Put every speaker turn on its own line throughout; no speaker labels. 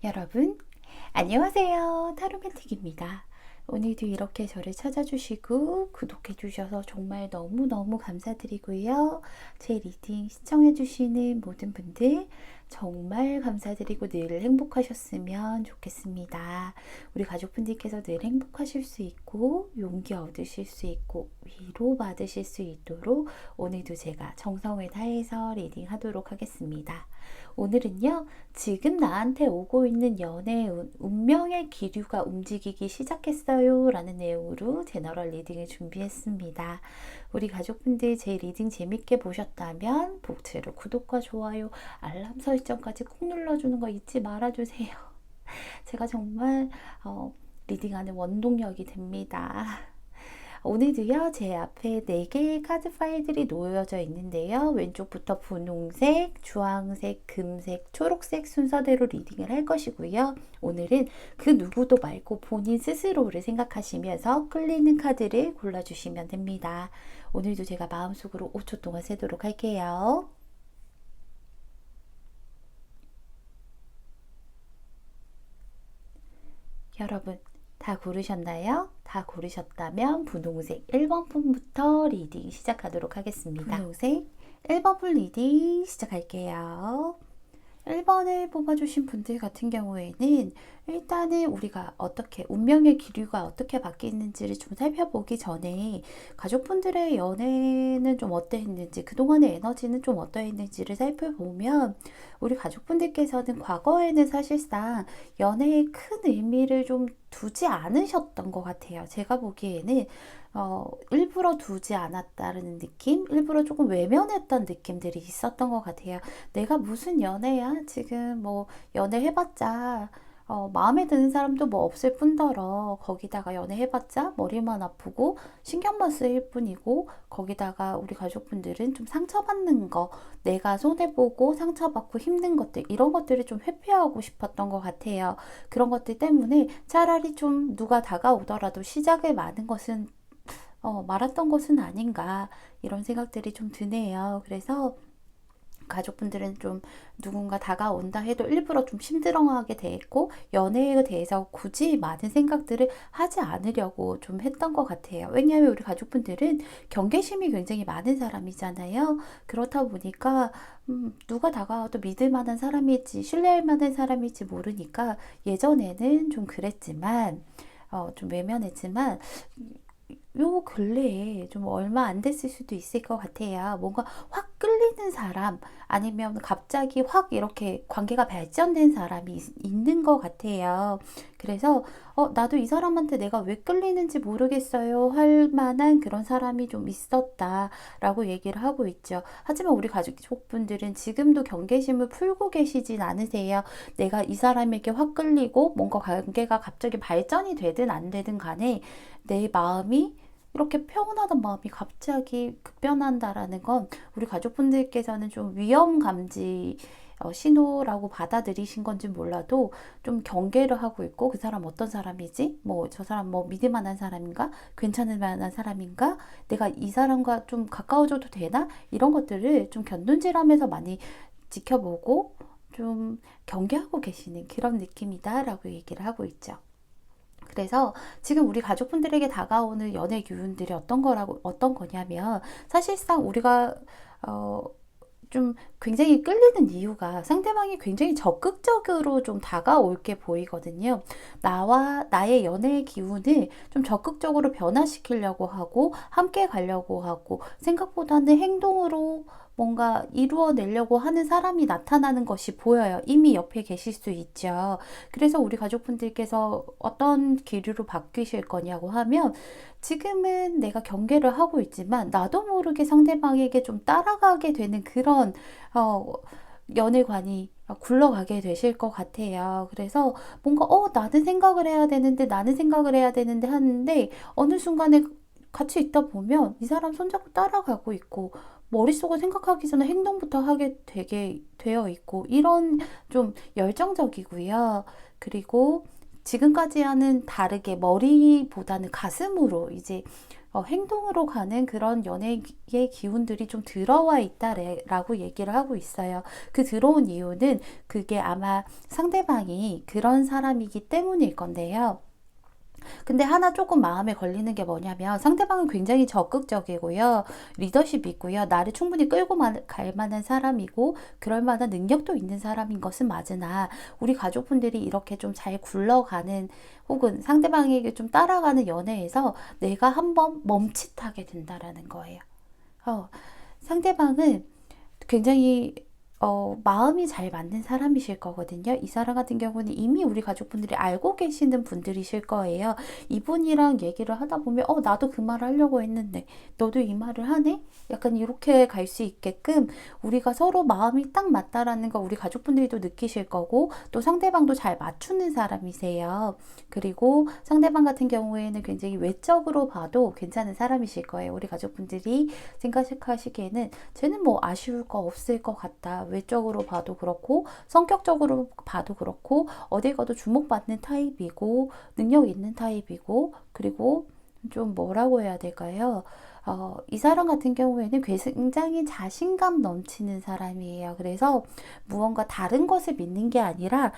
여러분, 안녕하세요. 타로맨틱입니다. 오늘도 이렇게 저를 찾아주시고 구독해주셔서 정말 너무너무 감사드리고요. 제 리딩 시청해주시는 모든 분들 정말 감사드리고 늘 행복하셨으면 좋겠습니다. 우리 가족분들께서 늘 행복하실 수 있고 용기 얻으실 수 있고 위로 받으실 수 있도록 오늘도 제가 정성을 다해서 리딩하도록 하겠습니다. 오늘은요, 지금 나한테 오고 있는 연애운, 운명의 기류가 움직이기 시작했어요 라는 내용으로 제너럴 리딩을 준비했습니다. 우리 가족분들 제 리딩 재밌게 보셨다면 복채로 구독과 좋아요, 알람 설정까지 꼭 눌러주는 거 잊지 말아주세요. 제가 정말 리딩하는 원동력이 됩니다. 오늘도요, 제 앞에 4개의 카드 파일들이 놓여져 있는데요. 왼쪽부터 분홍색, 주황색, 금색, 초록색 순서대로 리딩을 할 것이고요. 오늘은 그 누구도 말고 본인 스스로를 생각하시면서 끌리는 카드를 골라주시면 됩니다. 오늘도 제가 마음속으로 5초 동안 세도록 할게요. 여러분, 다 고르셨나요? 다 고르셨다면 분홍색 1번 분부터 리딩 시작하도록 하겠습니다. 분홍색 1번 분 리딩 시작할게요. 1번을 뽑아주신 분들 같은 경우에는 일단은 우리가 어떻게 운명의 기류가 어떻게 바뀌는지를 좀 살펴보기 전에 가족분들의 연애는 좀 어떠했는지 그동안의 에너지는 좀 어떠했는지를 살펴보면 우리 가족분들께서는 과거에는 사실상 연애에 큰 의미를 좀 두지 않으셨던 것 같아요. 제가 보기에는 일부러 두지 않았다는 느낌? 일부러 조금 외면했던 느낌들이 있었던 것 같아요. 내가 무슨 연애야? 지금 뭐 연애 해봤자 마음에 드는 사람도 뭐 없을 뿐더러 거기다가 연애해봤자 머리만 아프고 신경만 쓰일 뿐이고 거기다가 우리 가족분들은 좀 상처받는 거 내가 손해보고 상처받고 힘든 것들 이런 것들을 좀 회피하고 싶었던 것 같아요. 그런 것들 때문에 차라리 좀 누가 다가오더라도 시작을 말았던 것은 아닌가 이런 생각들이 좀 드네요. 그래서 가족분들은 좀 누군가 다가온다 해도 일부러 좀 심드렁하게 됐고 연애에 대해서 굳이 많은 생각들을 하지 않으려고 좀 했던 것 같아요. 왜냐하면 우리 가족분들은 경계심이 굉장히 많은 사람이잖아요. 그렇다 보니까 누가 다가와도 믿을 만한 사람일지 신뢰할 만한 사람일지 모르니까 예전에는 좀 그랬지만 좀 외면했지만 요 근래에 좀 얼마 안 됐을 수도 있을 것 같아요. 뭔가 확 끌리는 사람 아니면 갑자기 확 이렇게 관계가 발전된 사람이 있는 것 같아요. 그래서 나도 이 사람한테 내가 왜 끌리는지 모르겠어요 할 만한 그런 사람이 좀 있었다라고 얘기를 하고 있죠. 하지만 우리 가족분들은 지금도 경계심을 풀고 계시진 않으세요. 내가 이 사람에게 확 끌리고 뭔가 관계가 갑자기 발전이 되든 안 되든 간에 내 마음이 이렇게 평온하던 마음이 갑자기 급변한다라는 건 우리 가족분들께서는 좀 위험 감지 신호라고 받아들이신 건지 몰라도 좀 경계를 하고 있고 그 사람 어떤 사람이지? 뭐 저 사람 뭐 믿을 만한 사람인가? 괜찮을 만한 사람인가? 내가 이 사람과 좀 가까워져도 되나? 이런 것들을 좀 견눈질하면서 많이 지켜보고 좀 경계하고 계시는 그런 느낌이다라고 얘기를 하고 있죠. 그래서 지금 우리 가족분들에게 다가오는 연애 기운들이 어떤 거냐면 사실상 우리가 좀 굉장히 끌리는 이유가 상대방이 굉장히 적극적으로 좀 다가올 게 보이거든요. 나와 나의 연애의 기운을 좀 적극적으로 변화시키려고 하고 함께 가려고 하고 생각보다는 행동으로 뭔가 이루어내려고 하는 사람이 나타나는 것이 보여요. 이미 옆에 계실 수 있죠. 그래서 우리 가족분들께서 어떤 기류로 바뀌실 거냐고 하면 지금은 내가 경계를 하고 있지만 나도 모르게 상대방에게 좀 따라가게 되는 그런 연애관이 굴러가게 되실 것 같아요. 그래서 뭔가 나는 생각을 해야 되는데 나는 생각을 해야 되는데 하는데 어느 순간에 같이 있다 보면 이 사람 손잡고 따라가고 있고 머릿속을 생각하기 전에 행동부터 하게 되게 되어 있고 이런 좀 열정적이고요. 그리고 지금까지와는 다르게 머리보다는 가슴으로 이제 행동으로 가는 그런 연애의 기운들이 좀 들어와 있다라고 얘기를 하고 있어요. 그 들어온 이유는 그게 아마 상대방이 그런 사람이기 때문일 건데요. 근데 하나 조금 마음에 걸리는 게 뭐냐면 상대방은 굉장히 적극적이고요. 리더십이 있고요. 나를 충분히 끌고 갈 만한 사람이고 그럴 만한 능력도 있는 사람인 것은 맞으나 우리 가족분들이 이렇게 좀 잘 굴러가는 혹은 상대방에게 좀 따라가는 연애에서 내가 한번 멈칫하게 된다라는 거예요. 상대방은 굉장히 마음이 잘 맞는 사람이실 거거든요. 이 사람 같은 경우는 이미 우리 가족분들이 알고 계시는 분들이실 거예요. 이분이랑 얘기를 하다 보면 나도 그 말을 하려고 했는데 너도 이 말을 하네? 약간 이렇게 갈 수 있게끔 우리가 서로 마음이 딱 맞다라는 거 우리 가족분들도 느끼실 거고 또 상대방도 잘 맞추는 사람이세요. 그리고 상대방 같은 경우에는 굉장히 외적으로 봐도 괜찮은 사람이실 거예요. 우리 가족분들이 생각하시기에는 쟤는 뭐 아쉬울 거 없을 것 같다. 외적으로 봐도 그렇고 성격적으로 봐도 그렇고 어딜 가도 주목받는 타입이고 능력 있는 타입이고 그리고 좀 뭐라고 해야 될까요? 이 사람 같은 경우에는 굉장히 자신감 넘치는 사람이에요. 그래서 무언가 다른 것을 믿는 게 아니라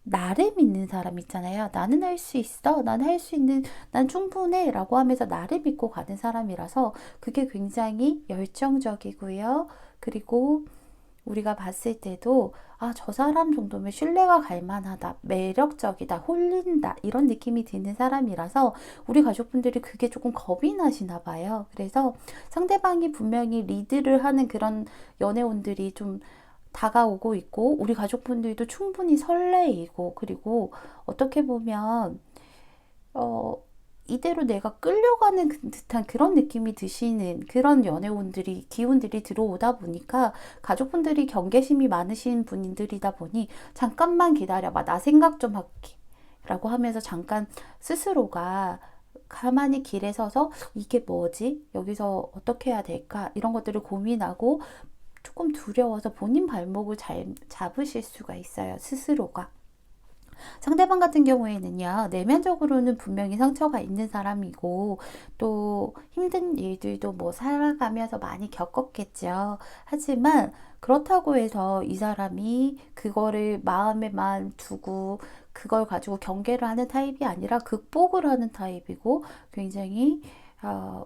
나를 믿는 사람 있잖아요. 나는 할 수 있어. 난 할 수 있는, 난 충분해. 라고 하면서 나를 믿고 가는 사람이라서 그게 굉장히 열정적이고요. 그리고 우리가 봤을 때도 저 사람 정도면 신뢰가 갈 만하다, 매력적이다, 홀린다 이런 느낌이 드는 사람이라서 우리 가족분들이 그게 조금 겁이 나시나 봐요. 그래서 상대방이 분명히 리드를 하는 그런 연애운들이 좀 다가오고 있고 우리 가족분들도 충분히 설레이고 그리고 어떻게 보면 이대로 내가 끌려가는 듯한 그런 느낌이 드시는 그런 연애운들이 기운들이 들어오다 보니까 가족분들이 경계심이 많으신 분들이다 보니 잠깐만 기다려봐 나 생각 좀 할게 라고 하면서 잠깐 스스로가 가만히 길에 서서 이게 뭐지? 여기서 어떻게 해야 될까? 이런 것들을 고민하고 조금 두려워서 본인 발목을 잘 잡으실 수가 있어요. 스스로가. 상대방 같은 경우에는요, 내면적으로는 분명히 상처가 있는 사람이고, 또 힘든 일들도 뭐 살아가면서 많이 겪었겠죠. 하지만 그렇다고 해서 이 사람이 그거를 마음에만 두고, 그걸 가지고 경계를 하는 타입이 아니라 극복을 하는 타입이고, 굉장히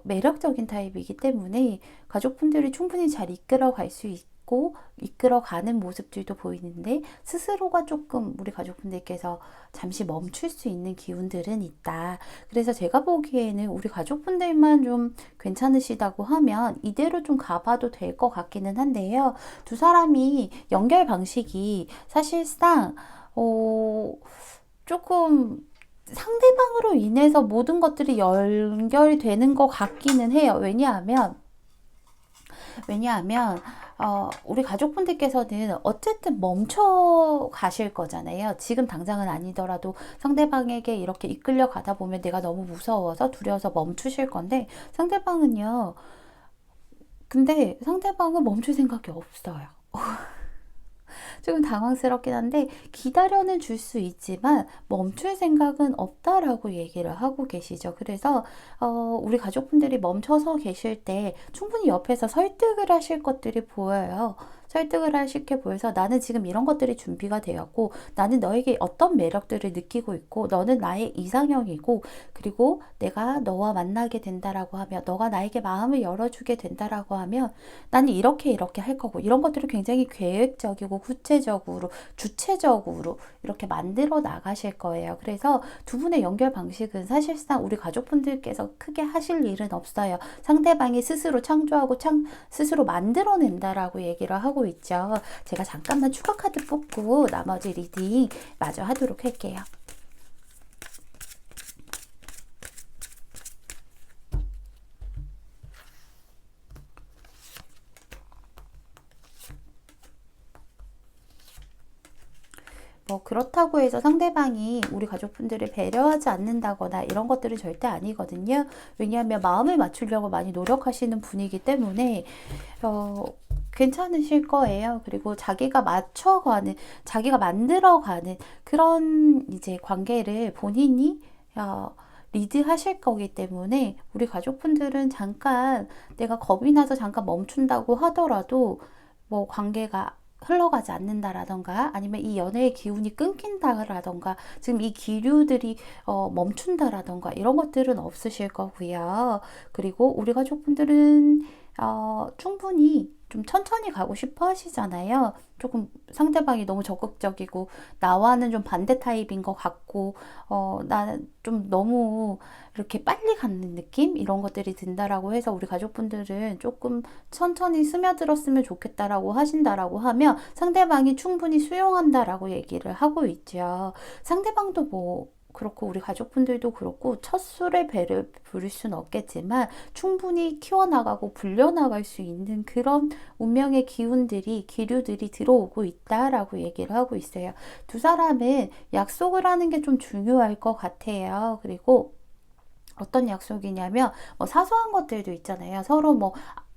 매력적인 타입이기 때문에 가족분들이 충분히 잘 이끌어 갈 수 있고 이끌어가는 모습들도 보이는데 스스로가 조금 우리 가족분들께서 잠시 멈출 수 있는 기운들은 있다. 그래서 제가 보기에는 우리 가족분들만 좀 괜찮으시다고 하면 이대로 좀 가봐도 될 것 같기는 한데요. 두 사람이 연결 방식이 사실상 조금 상대방으로 인해서 모든 것들이 연결이 되는 것 같기는 해요. 왜냐하면 우리 가족분들께서는 어쨌든 멈춰 가실 거잖아요. 지금 당장은 아니더라도 상대방에게 이렇게 이끌려 가다 보면 내가 너무 무서워서 두려워서 멈추실 건데 근데 상대방은 멈출 생각이 없어요. 조금 당황스럽긴 한데 기다려는 줄 수 있지만 멈출 생각은 없다라고 얘기를 하고 계시죠. 그래서 우리 가족분들이 멈춰서 계실 때 충분히 옆에서 설득을 하실 것들이 보여요. 설득을 하실 게 보여서 나는 지금 이런 것들이 준비가 되었고 나는 너에게 어떤 매력들을 느끼고 있고 너는 나의 이상형이고 그리고 내가 너와 만나게 된다라고 하면 너가 나에게 마음을 열어주게 된다라고 하면 나는 이렇게 할 거고 이런 것들을 굉장히 계획적이고 구체적으로 주체적으로 이렇게 만들어 나가실 거예요. 그래서 두 분의 연결 방식은 사실상 우리 가족분들께서 크게 하실 일은 없어요. 상대방이 스스로 창조하고 스스로 만들어낸다라고 얘기를 하고 있죠. 제가 잠깐만 추가 카드 뽑고 나머지 리딩 마저 하도록 할게요. 뭐 그렇다고 해서 상대방이 우리 가족분들을 배려하지 않는다거나 이런 것들은 절대 아니거든요. 왜냐하면 마음을 맞추려고 많이 노력하시는 분이기 때문에 괜찮으실 거예요. 그리고 자기가 맞춰가는, 자기가 만들어가는 그런 이제 관계를 본인이 리드하실 거기 때문에 우리 가족분들은 잠깐 내가 겁이 나서 잠깐 멈춘다고 하더라도 뭐 관계가 흘러가지 않는다라던가 아니면 이 연애의 기운이 끊긴다라던가 지금 이 기류들이 멈춘다라던가 이런 것들은 없으실 거고요. 그리고 우리 가족분들은 충분히 좀 천천히 가고 싶어 하시잖아요. 조금 상대방이 너무 적극적이고 나와는 좀 반대 타입인 것 같고 나는 좀 너무 이렇게 빨리 가는 느낌? 이런 것들이 든다라고 해서 우리 가족분들은 조금 천천히 스며들었으면 좋겠다라고 하신다라고 하면 상대방이 충분히 수용한다라고 얘기를 하고 있죠. 상대방도 뭐 그렇고 우리 가족분들도 그렇고 첫 술에 배를 부를 수는 없겠지만 충분히 키워나가고 불려나갈 수 있는 그런 운명의 기운들이 기류들이 들어오고 있다라고 얘기를 하고 있어요. 두 사람은 약속을 하는 게 좀 중요할 것 같아요. 그리고 어떤 약속이냐면 뭐 사소한 것들도 있잖아요. 서로 뭐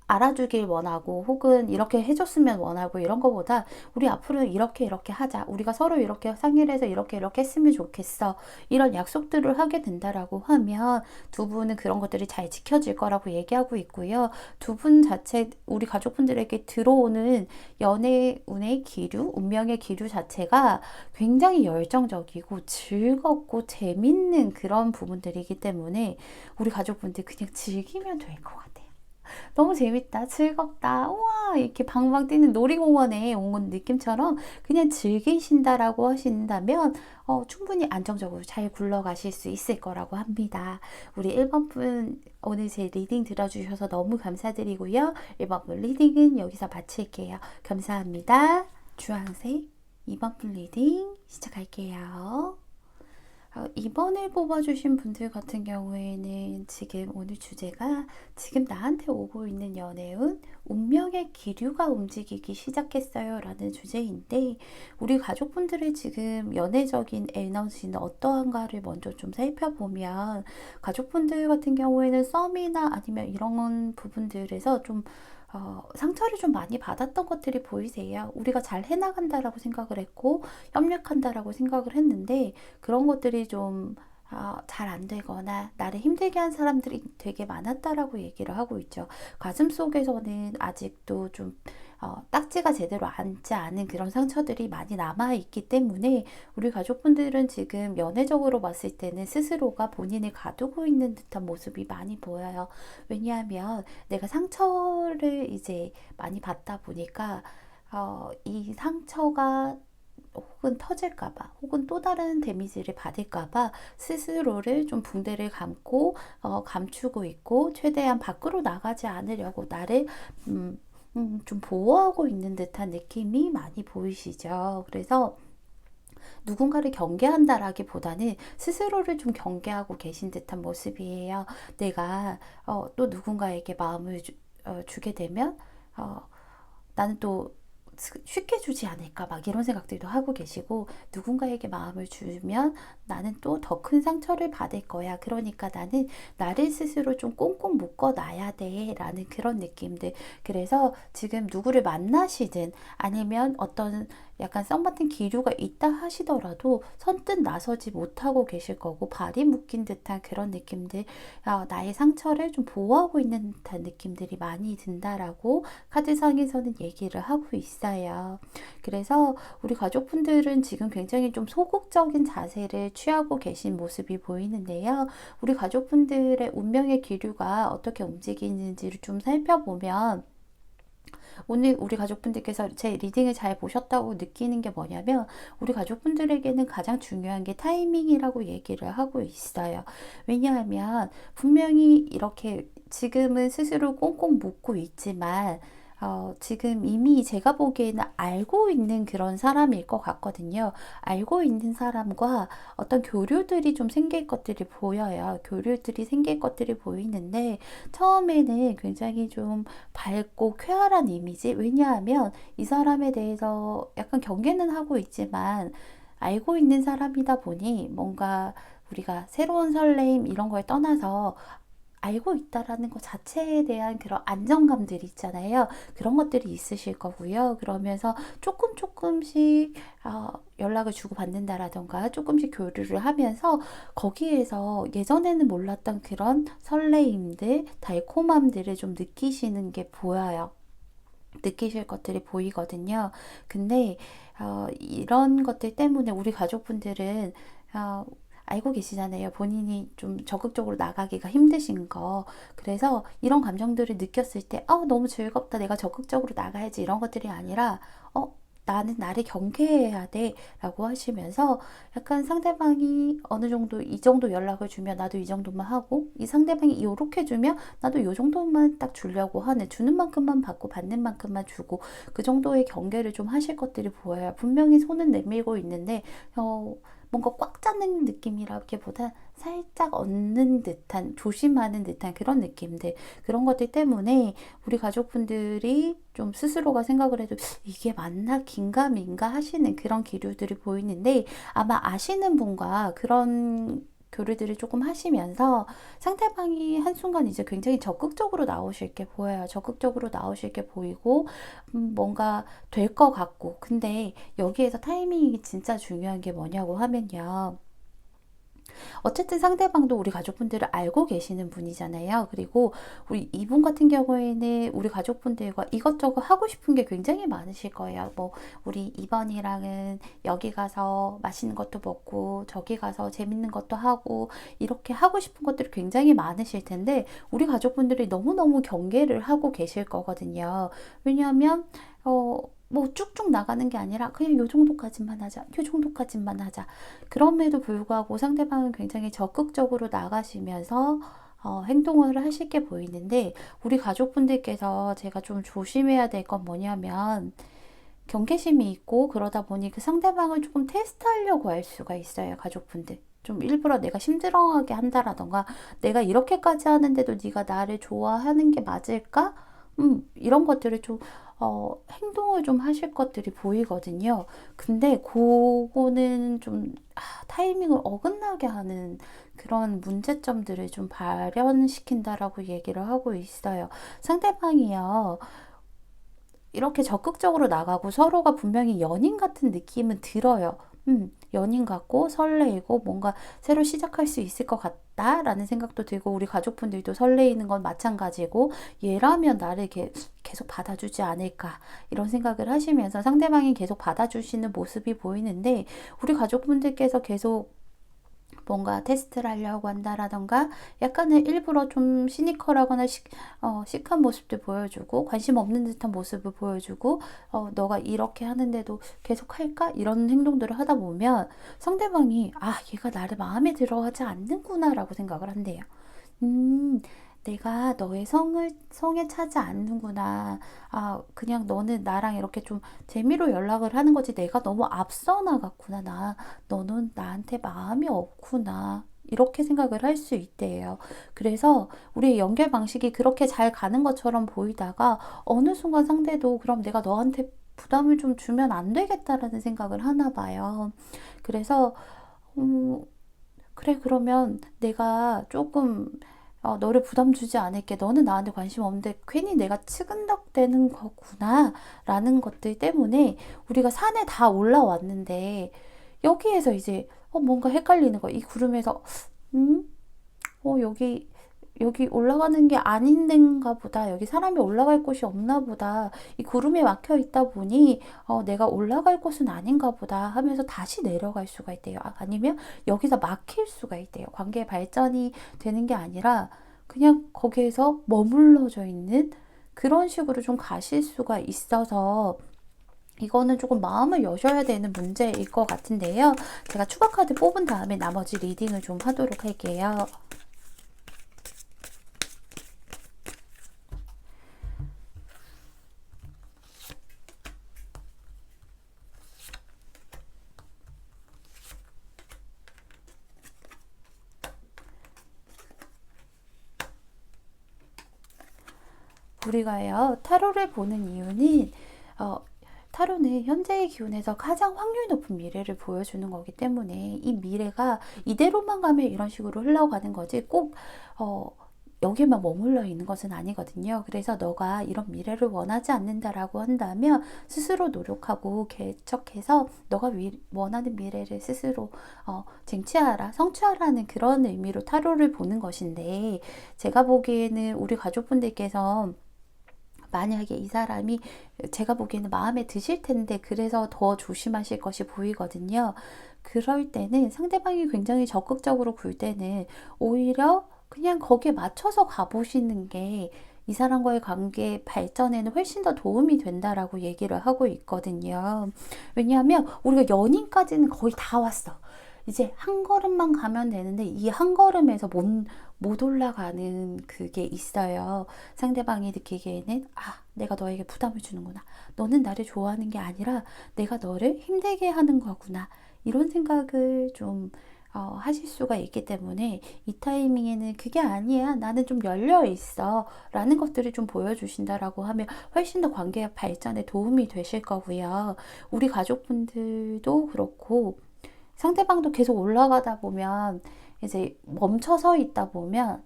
알아주길 원하고 혹은 이렇게 해줬으면 원하고 이런 거보다 우리 앞으로 이렇게 이렇게 하자. 우리가 서로 이렇게 상의를 해서 이렇게 이렇게 했으면 좋겠어. 이런 약속들을 하게 된다라고 하면 두 분은 그런 것들이 잘 지켜질 거라고 얘기하고 있고요. 두 분 자체 우리 가족분들에게 들어오는 연애 운의 기류, 운명의 기류 자체가 굉장히 열정적이고 즐겁고 재밌는 그런 부분들이기 때문에 우리 가족분들 그냥 즐기면 될 것 같아요. 너무 재밌다, 즐겁다, 우와, 이렇게 방방 뛰는 놀이공원에 온 느낌처럼 그냥 즐기신다라고 하신다면 충분히 안정적으로 잘 굴러가실 수 있을 거라고 합니다. 우리 1번 분 오늘 제 리딩 들어주셔서 너무 감사드리고요. 1번 분 리딩은 여기서 마칠게요. 감사합니다. 주황색 2번 분 리딩 시작할게요. 이번에 뽑아주신 분들 같은 경우에는 지금 오늘 주제가 지금 나한테 오고 있는 연애운 운명의 기류가 움직이기 시작했어요 라는 주제인데 우리 가족분들의 지금 연애적인 에너지는 어떠한가를 먼저 좀 살펴보면 가족분들 같은 경우에는 썸이나 아니면 이런 부분들에서 좀 상처를 좀 많이 받았던 것들이 보이세요. 우리가 잘 해나간다라고 생각을 했고 협력한다라고 생각을 했는데 그런 것들이 좀 잘 안 되거나 나를 힘들게 한 사람들이 되게 많았다라고 얘기를 하고 있죠. 가슴 속에서는 아직도 좀 딱지가 제대로 앉지 않은 그런 상처들이 많이 남아있기 때문에 우리 가족분들은 지금 연애적으로 봤을 때는 스스로가 본인을 가두고 있는 듯한 모습이 많이 보여요. 왜냐하면 내가 상처를 이제 많이 받다 보니까 이 상처가 혹은 터질까봐 혹은 또 다른 데미지를 받을까봐 스스로를 좀 붕대를 감고 감추고 있고 최대한 밖으로 나가지 않으려고 나를 좀 보호하고 있는 듯한 느낌이 많이 보이시죠. 그래서 누군가를 경계한다라기보다는 스스로를 좀 경계하고 계신 듯한 모습이에요. 내가 또 누군가에게 마음을 주게 되면 나는 또 쉽게 주지 않을까 막 이런 생각들도 하고 계시고 누군가에게 마음을 주면 나는 또 더 큰 상처를 받을 거야. 그러니까 나는 나를 스스로 좀 꽁꽁 묶어 놔야 돼 라는 그런 느낌들. 그래서 지금 누구를 만나시든 아니면 어떤 약간 썸 같은 기류가 있다 하시더라도 선뜻 나서지 못하고 계실 거고 발이 묶인 듯한 그런 느낌들, 나의 상처를 좀 보호하고 있는 듯한 느낌들이 많이 든다라고 카드상에서는 얘기를 하고 있어요. 그래서 우리 가족분들은 지금 굉장히 좀 소극적인 자세를 취하고 계신 모습이 보이는데요. 우리 가족분들의 운명의 기류가 어떻게 움직이는지를 좀 살펴보면 오늘 우리 가족분들께서 제 리딩을 잘 보셨다고 느끼는 게 뭐냐면 우리 가족분들에게는 가장 중요한 게 타이밍이라고 얘기를 하고 있어요. 왜냐하면 분명히 이렇게 지금은 스스로 꽁꽁 묶고 있지만 지금 이미 제가 보기에는 알고 있는 그런 사람일 것 같거든요. 알고 있는 사람과 어떤 교류들이 좀 생길 것들이 보여요. 교류들이 생길 것들이 보이는데 처음에는 굉장히 좀 밝고 쾌활한 이미지. 왜냐하면 이 사람에 대해서 약간 경계는 하고 있지만 알고 있는 사람이다 보니 뭔가 우리가 새로운 설레임 이런 거에 떠나서 알고 있다라는 것 자체에 대한 그런 안정감들이 있잖아요. 그런 것들이 있으실 거고요. 그러면서 조금씩 연락을 주고받는다라던가 조금씩 교류를 하면서 거기에서 예전에는 몰랐던 그런 설레임들, 달콤함들을 좀 느끼시는 게 보여요. 느끼실 것들이 보이거든요. 근데 이런 것들 때문에 우리 가족분들은 어, 알고 계시잖아요. 본인이 좀 적극적으로 나가기가 힘드신 거. 그래서 이런 감정들을 느꼈을 때, 너무 즐겁다. 내가 적극적으로 나가야지. 이런 것들이 아니라, 나는 나를 경계해야 돼. 라고 하시면서 약간 상대방이 어느 정도, 이 정도 연락을 주면 나도 이 정도만 하고, 이 상대방이 이렇게 주면 나도 이 정도만 딱 주려고 하는, 주는 만큼만 받고 받는 만큼만 주고, 그 정도의 경계를 좀 하실 것들이 보여요. 분명히 손은 내밀고 있는데, 뭔가 꽉 잡는 느낌이라기보다 살짝 얻는 듯한, 조심하는 듯한 그런 느낌들, 그런 것들 때문에 우리 가족분들이 좀 스스로가 생각을 해도 이게 맞나 긴가민가 하시는 그런 기류들이 보이는데, 아마 아시는 분과 그런 교류들을 조금 하시면서 상대방이 한순간 이제 굉장히 적극적으로 나오실 게 보여요. 적극적으로 나오실 게 보이고, 뭔가 될 것 같고. 근데 여기에서 타이밍이 진짜 중요한 게 뭐냐고 하면요. 어쨌든 상대방도 우리 가족분들을 알고 계시는 분이잖아요. 그리고 우리 이분 같은 경우에는 우리 가족분들과 이것저것 하고 싶은 게 굉장히 많으실 거예요. 뭐 우리 이번이랑은 여기 가서 맛있는 것도 먹고 저기 가서 재밌는 것도 하고 이렇게 하고 싶은 것들이 굉장히 많으실 텐데 우리 가족분들이 너무너무 경계를 하고 계실 거거든요. 왜냐하면 뭐 쭉쭉 나가는 게 아니라 그냥 요 정도까지만 하자, 요 정도까지만 하자. 그럼에도 불구하고 상대방은 굉장히 적극적으로 나가시면서 행동을 하실 게 보이는데 우리 가족분들께서 제가 좀 조심해야 될 건 뭐냐면 경계심이 있고 그러다 보니 그 상대방을 조금 테스트하려고 할 수가 있어요. 가족분들. 좀 일부러 내가 힘들어하게 한다라던가 내가 이렇게까지 하는데도 네가 나를 좋아하는 게 맞을까? 이런 것들을 좀 행동을 좀 하실 것들이 보이거든요. 근데 그거는 좀 타이밍을 어긋나게 하는 그런 문제점들을 좀 발현시킨다라고 얘기를 하고 있어요. 상대방이요. 이렇게 적극적으로 나가고 서로가 분명히 연인 같은 느낌은 들어요. 연인 같고 설레이고 뭔가 새로 시작할 수 있을 것 같다라는 생각도 들고 우리 가족분들도 설레이는 건 마찬가지고 얘라면 나를 계속 받아주지 않을까 이런 생각을 하시면서 상대방이 계속 받아주시는 모습이 보이는데 우리 가족분들께서 계속 뭔가 테스트를 하려고 한다라던가 약간은 일부러 좀 시니컬하거나 시크한 모습도 보여주고 관심 없는 듯한 모습을 보여주고 너가 이렇게 하는데도 계속 할까? 이런 행동들을 하다 보면 상대방이 얘가 나를 마음에 들어 하지 않는구나 라고 생각을 한대요. 음, 내가 너의 성에 차지 않는구나. 그냥 너는 나랑 이렇게 좀 재미로 연락을 하는 거지. 내가 너무 앞서 나갔구나. 너는 나한테 마음이 없구나. 이렇게 생각을 할 수 있대요. 그래서 우리의 연결 방식이 그렇게 잘 가는 것처럼 보이다가 어느 순간 상대도 그럼 내가 너한테 부담을 좀 주면 안 되겠다라는 생각을 하나 봐요. 그래서, 음, 그래, 그러면 내가 조금 너를 부담 주지 않을게. 너는 나한테 관심 없는데 괜히 내가 측은덕대는 거구나. 라는 것들 때문에 우리가 산에 다 올라왔는데 여기에서 이제 뭔가 헷갈리는 거야. 이 구름에서 음? 여기 올라가는 게 아닌 데인가 보다. 여기 사람이 올라갈 곳이 없나 보다. 이 구름에 막혀 있다 보니, 내가 올라갈 곳은 아닌가 보다 하면서 다시 내려갈 수가 있대요. 아니면 여기서 막힐 수가 있대요. 관계 발전이 되는 게 아니라 그냥 거기에서 머물러져 있는 그런 식으로 좀 가실 수가 있어서 이거는 조금 마음을 여셔야 되는 문제일 것 같은데요. 제가 추가 카드 뽑은 다음에 나머지 리딩을 좀 하도록 할게요. 우리가요, 타로를 보는 이유는, 어, 타로는 현재의 기운에서 가장 확률 높은 미래를 보여주는 거기 때문에 이 미래가 이대로만 가면 이런 식으로 흘러가는 거지 꼭, 어, 여기에만 머물러 있는 것은 아니거든요. 그래서 너가 이런 미래를 원하지 않는다라고 한다면 스스로 노력하고 개척해서 너가 원하는 미래를 스스로 쟁취하라, 성취하라는 그런 의미로 타로를 보는 것인데, 제가 보기에는 우리 가족분들께서 만약에 이 사람이 제가 보기에는 마음에 드실 텐데 그래서 더 조심하실 것이 보이거든요. 그럴 때는 상대방이 굉장히 적극적으로 굴 때는 오히려 그냥 거기에 맞춰서 가보시는 게 이 사람과의 관계 발전에는 훨씬 더 도움이 된다라고 얘기를 하고 있거든요. 왜냐하면 우리가 연인까지는 거의 다 왔어. 이제 한 걸음만 가면 되는데 이 한 걸음에서 못 올라가는 그게 있어요. 상대방이 느끼기에는 내가 너에게 부담을 주는구나. 너는 나를 좋아하는 게 아니라 내가 너를 힘들게 하는 거구나. 이런 생각을 좀 하실 수가 있기 때문에 이 타이밍에는 그게 아니야. 나는 좀 열려 있어. 라는 것들을 좀 보여주신다라고 하면 훨씬 더 관계 발전에 도움이 되실 거고요. 우리 가족분들도 그렇고 상대방도 계속 올라가다 보면 이제 멈춰 서 있다 보면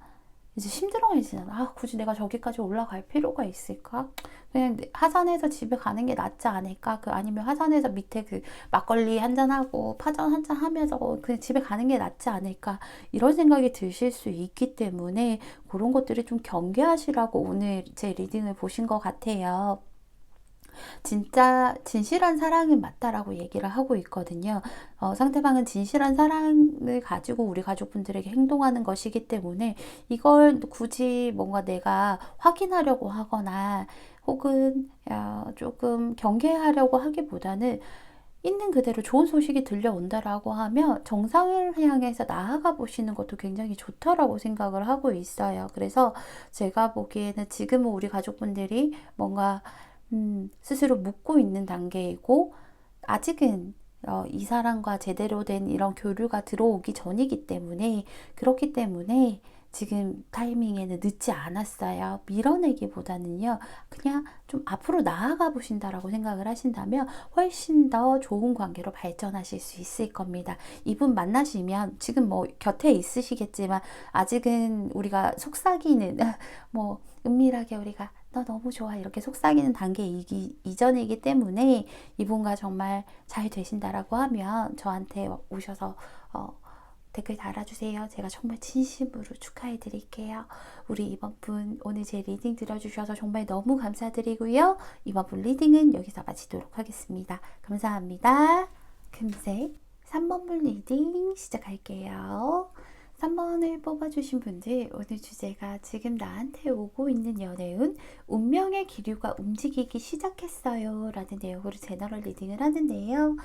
이제 힘들어지잖아. 굳이 내가 저기까지 올라갈 필요가 있을까? 그냥 하산해서 집에 가는 게 낫지 않을까? 아니면 하산해서 밑에 막걸리 한잔하고 파전 한잔 하면서 그냥 집에 가는 게 낫지 않을까? 이런 생각이 드실 수 있기 때문에 그런 것들을 좀 경계하시라고 오늘 제 리딩을 보신 것 같아요. 진짜 진실한 사랑은 맞다라고 얘기를 하고 있거든요. 상대방은 진실한 사랑을 가지고 우리 가족분들에게 행동하는 것이기 때문에 이걸 굳이 뭔가 내가 확인하려고 하거나 혹은 조금 경계하려고 하기보다는 있는 그대로 좋은 소식이 들려온다라고 하면 정상을 향해서 나아가 보시는 것도 굉장히 좋다라고 생각을 하고 있어요. 그래서 제가 보기에는 지금은 우리 가족분들이 뭔가 스스로 묻고 있는 단계이고 아직은 이 사람과 제대로 된 이런 교류가 들어오기 전이기 때문에 그렇기 때문에 지금 타이밍에는 늦지 않았어요. 밀어내기보다는요. 그냥 좀 앞으로 나아가 보신다라고 생각을 하신다면 훨씬 더 좋은 관계로 발전하실 수 있을 겁니다. 이분 만나시면 지금 뭐 곁에 있으시겠지만 아직은 우리가 속삭이는 뭐 은밀하게 우리가 너 너무 좋아 이렇게 속삭이는 단계이기 이전이기 때문에 이분과 정말 잘 되신다라고 하면 저한테 오셔서 댓글 달아주세요. 제가 정말 진심으로 축하해 드릴게요. 우리 이번 분 오늘 제 리딩 들어주셔서 정말 너무 감사드리고요. 이번 분 리딩은 여기서 마치도록 하겠습니다. 감사합니다. 금색 3번 분 리딩 시작할게요. 3번을 뽑아주신 분들, 오늘 주제가 지금 나한테 오고 있는 연애운 운명의 기류가 움직이기 시작했어요 라는 내용으로 제너럴 리딩을 하는데요.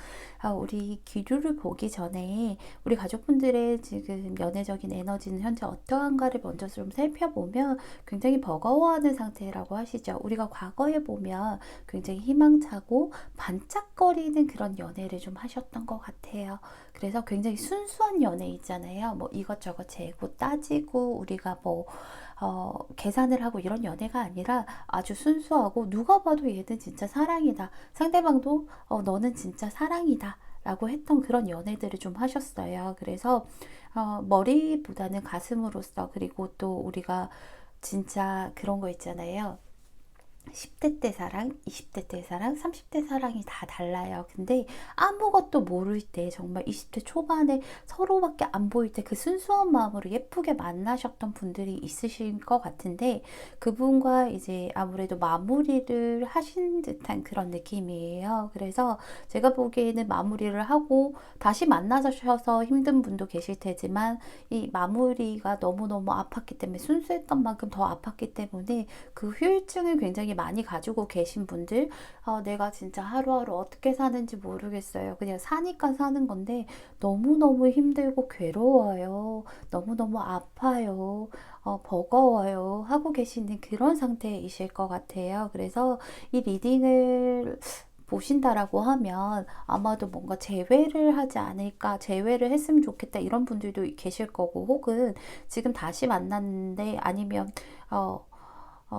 우리 기류를 보기 전에 우리 가족분들의 지금 연애적인 에너지는 현재 어떠한가를 먼저 좀 살펴보면 굉장히 버거워하는 상태라고 하시죠. 우리가 과거에 보면 굉장히 희망차고 반짝거리는 그런 연애를 좀 하셨던 것 같아요. 그래서 굉장히 순수한 연애 있잖아요. 뭐 이것저것 재고 따지고 우리가 뭐 계산을 하고 이런 연애가 아니라 아주 순수하고 누가 봐도 얘는 진짜 사랑이다. 상대방도 너는 진짜 사랑이다. 라고 했던 그런 연애들을 좀 하셨어요. 그래서 머리보다는 가슴으로서 그리고 또 우리가 진짜 그런 거 있잖아요. 10대 때 사랑, 20대 때 사랑, 30대 사랑이 다 달라요. 근데 아무것도 모를 때 정말 20대 초반에 서로밖에 안 보일 때 그 순수한 마음으로 예쁘게 만나셨던 분들이 있으실 것 같은데 그분과 이제 아무래도 마무리를 하신 듯한 그런 느낌이에요. 그래서 제가 보기에는 마무리를 하고 다시 만나셔서 힘든 분도 계실 테지만 이 마무리가 너무너무 아팠기 때문에 순수했던 만큼 더 아팠기 때문에 그 후유증을 굉장히 많이 가지고 계신 분들 내가 진짜 하루하루 어떻게 사는지 모르겠어요. 그냥 사니까 사는 건데 너무너무 힘들고 괴로워요. 너무너무 아파요. 버거워요. 하고 계시는 그런 상태이실 것 같아요. 그래서 이 리딩을 보신다라고 하면 아마도 뭔가 재회를 하지 않을까, 재회를 했으면 좋겠다 이런 분들도 계실 거고 혹은 지금 다시 만났는데 아니면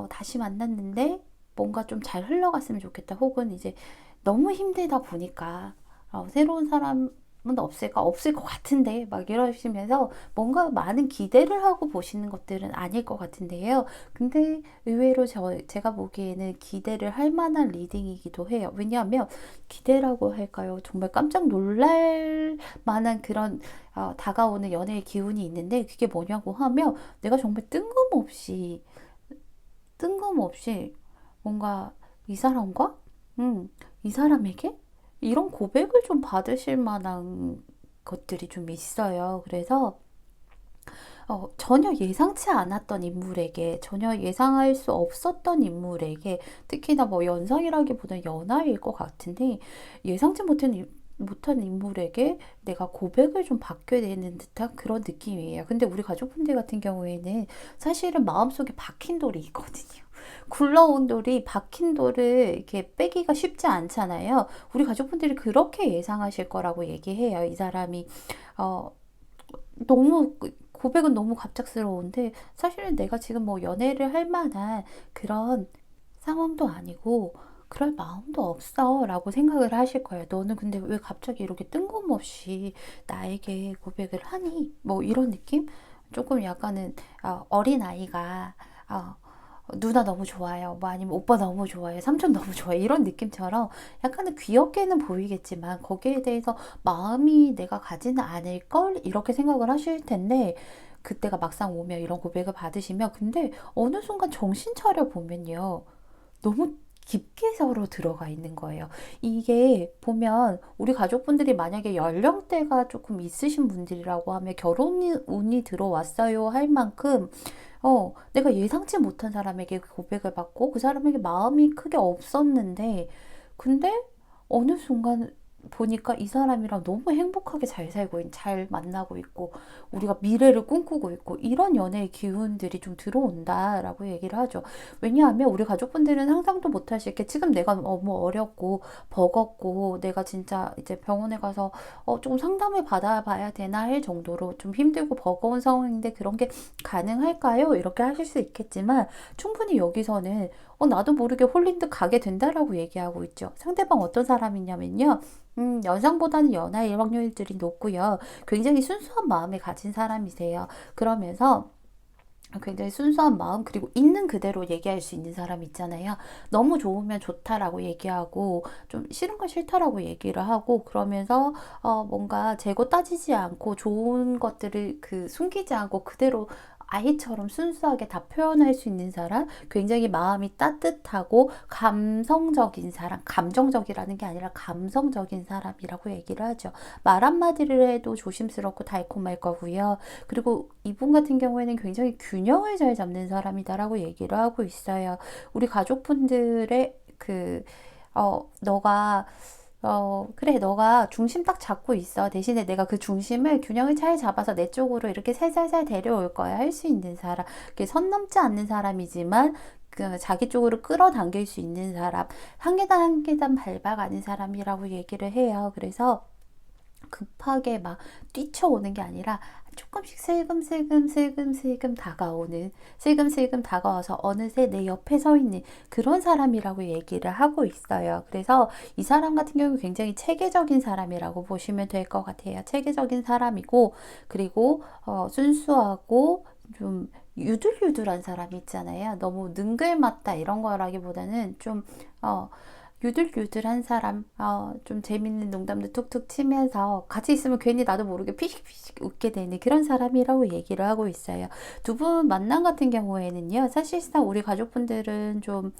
다시 만났는데 뭔가 좀 잘 흘러갔으면 좋겠다. 혹은 이제 너무 힘들다 보니까 새로운 사람 없을까? 없을 것 같은데 막 이러시면서 뭔가 많은 기대를 하고 보시는 것들은 아닐 것 같은데요. 근데 의외로 제가 보기에는 기대를 할 만한 리딩이기도 해요. 왜냐하면 기대라고 할까요? 정말 깜짝 놀랄 만한 그런 다가오는 연애의 기운이 있는데, 그게 뭐냐고 하면 내가 정말 뜬금없이 뭔가 이 사람과 이 사람에게 이런 고백을 좀 받으실 만한 것들이 좀 있어요. 그래서 전혀 예상치 않았던 인물에게, 전혀 예상할 수 없었던 인물에게, 특히나 뭐 연상이라기보다는 연하일 것 같은데, 예상치 못한 인물에게 내가 고백을 좀 받게 되는 듯한 그런 느낌이에요. 근데 우리 가족분들 같은 경우에는 사실은 마음속에 박힌 돌이 있거든요. 굴러온 돌이, 박힌 돌을 이렇게 빼기가 쉽지 않잖아요. 우리 가족분들이 그렇게 예상하실 거라고 얘기해요. 이 사람이 어, 너무 고백은 너무 갑작스러운데, 사실은 내가 지금 뭐 연애를 할 만한 그런 상황도 아니고 그럴 마음도 없어 라고 생각을 하실 거예요. 너는 근데 왜 갑자기 이렇게 뜬금없이 나에게 고백을 하니? 뭐 이런 느낌? 조금 약간은 어린아이가 누나 너무 좋아요. 뭐 아니면 오빠 너무 좋아요. 삼촌 너무 좋아요. 이런 느낌처럼 약간은 귀엽게는 보이겠지만 거기에 대해서 마음이 내가 가지는 않을걸? 이렇게 생각을 하실 텐데, 그때가 막상 오면 이런 고백을 받으시면, 근데 어느 순간 정신 차려 보면요, 너무 깊게 서로 들어가 있는 거예요. 이게 보면 우리 가족분들이 만약에 연령대가 조금 있으신 분들이라고 하면 결혼 운이 들어왔어요 할 만큼 내가 예상치 못한 사람에게 고백을 받고 그 사람에게 마음이 크게 없었는데, 근데 어느 순간 보니까 이 사람이랑 너무 행복하게 잘 만나고 있고, 우리가 미래를 꿈꾸고 있고, 이런 연애의 기운들이 좀 들어온다라고 얘기를 하죠. 왜냐하면 우리 가족분들은 상상도 못하실 게, 지금 내가 너무 어렵고 버겁고 내가 진짜 이제 병원에 가서 조금 상담을 받아봐야 되나 할 정도로 좀 힘들고 버거운 상황인데, 그런 게 가능할까요? 이렇게 하실 수 있겠지만, 충분히 여기서는 나도 모르게 홀린 듯 가게 된다라고 얘기하고 있죠. 상대방 어떤 사람이냐면요, 연상보다는 연하일 확률들이 높고요. 굉장히 순수한 마음을 가진 사람이세요. 그러면서 굉장히 순수한 마음, 그리고 있는 그대로 얘기할 수 있는 사람 있잖아요. 너무 좋으면 좋다라고 얘기하고, 좀 싫은 건 싫다라고 얘기를 하고, 그러면서 뭔가 재고 따지지 않고 좋은 것들을 숨기지 않고 그대로 아이처럼 순수하게 다 표현할 수 있는 사람, 굉장히 마음이 따뜻하고 감성적인 사람, 감정적이라는 게 아니라 감성적인 사람이라고 얘기를 하죠. 말 한마디를 해도 조심스럽고 달콤할 거고요. 그리고 이분 같은 경우에는 굉장히 균형을 잘 잡는 사람이다라고 얘기를 하고 있어요. 우리 가족분들의 너가 그래, 너가 중심 딱 잡고 있어. 대신에 내가 그 중심을, 균형을 잘 잡아서 내 쪽으로 이렇게 살살살 데려올 거야. 할 수 있는 사람. 그게 선 넘지 않는 사람이지만, 자기 쪽으로 끌어당길 수 있는 사람. 한 계단 한 계단 밟아가는 사람이라고 얘기를 해요. 그래서 급하게 막 뛰쳐오는 게 아니라 조금씩 슬금슬금 다가와서 어느새 내 옆에 서 있는 그런 사람이라고 얘기를 하고 있어요. 그래서 이 사람 같은 경우 굉장히 체계적인 사람이라고 보시면 될 것 같아요. 체계적인 사람이고, 그리고 순수하고 좀 유들유들한 사람이 있잖아요. 너무 능글맞다 이런 거라기보다는 좀 유들유들한 사람, 좀 재밌는 농담도 툭툭 치면서 같이 있으면 괜히 나도 모르게 피식피식 웃게 되는 그런 사람이라고 얘기를 하고 있어요. 두 분 만남 같은 경우에는요, 사실상 우리 가족분들은 좀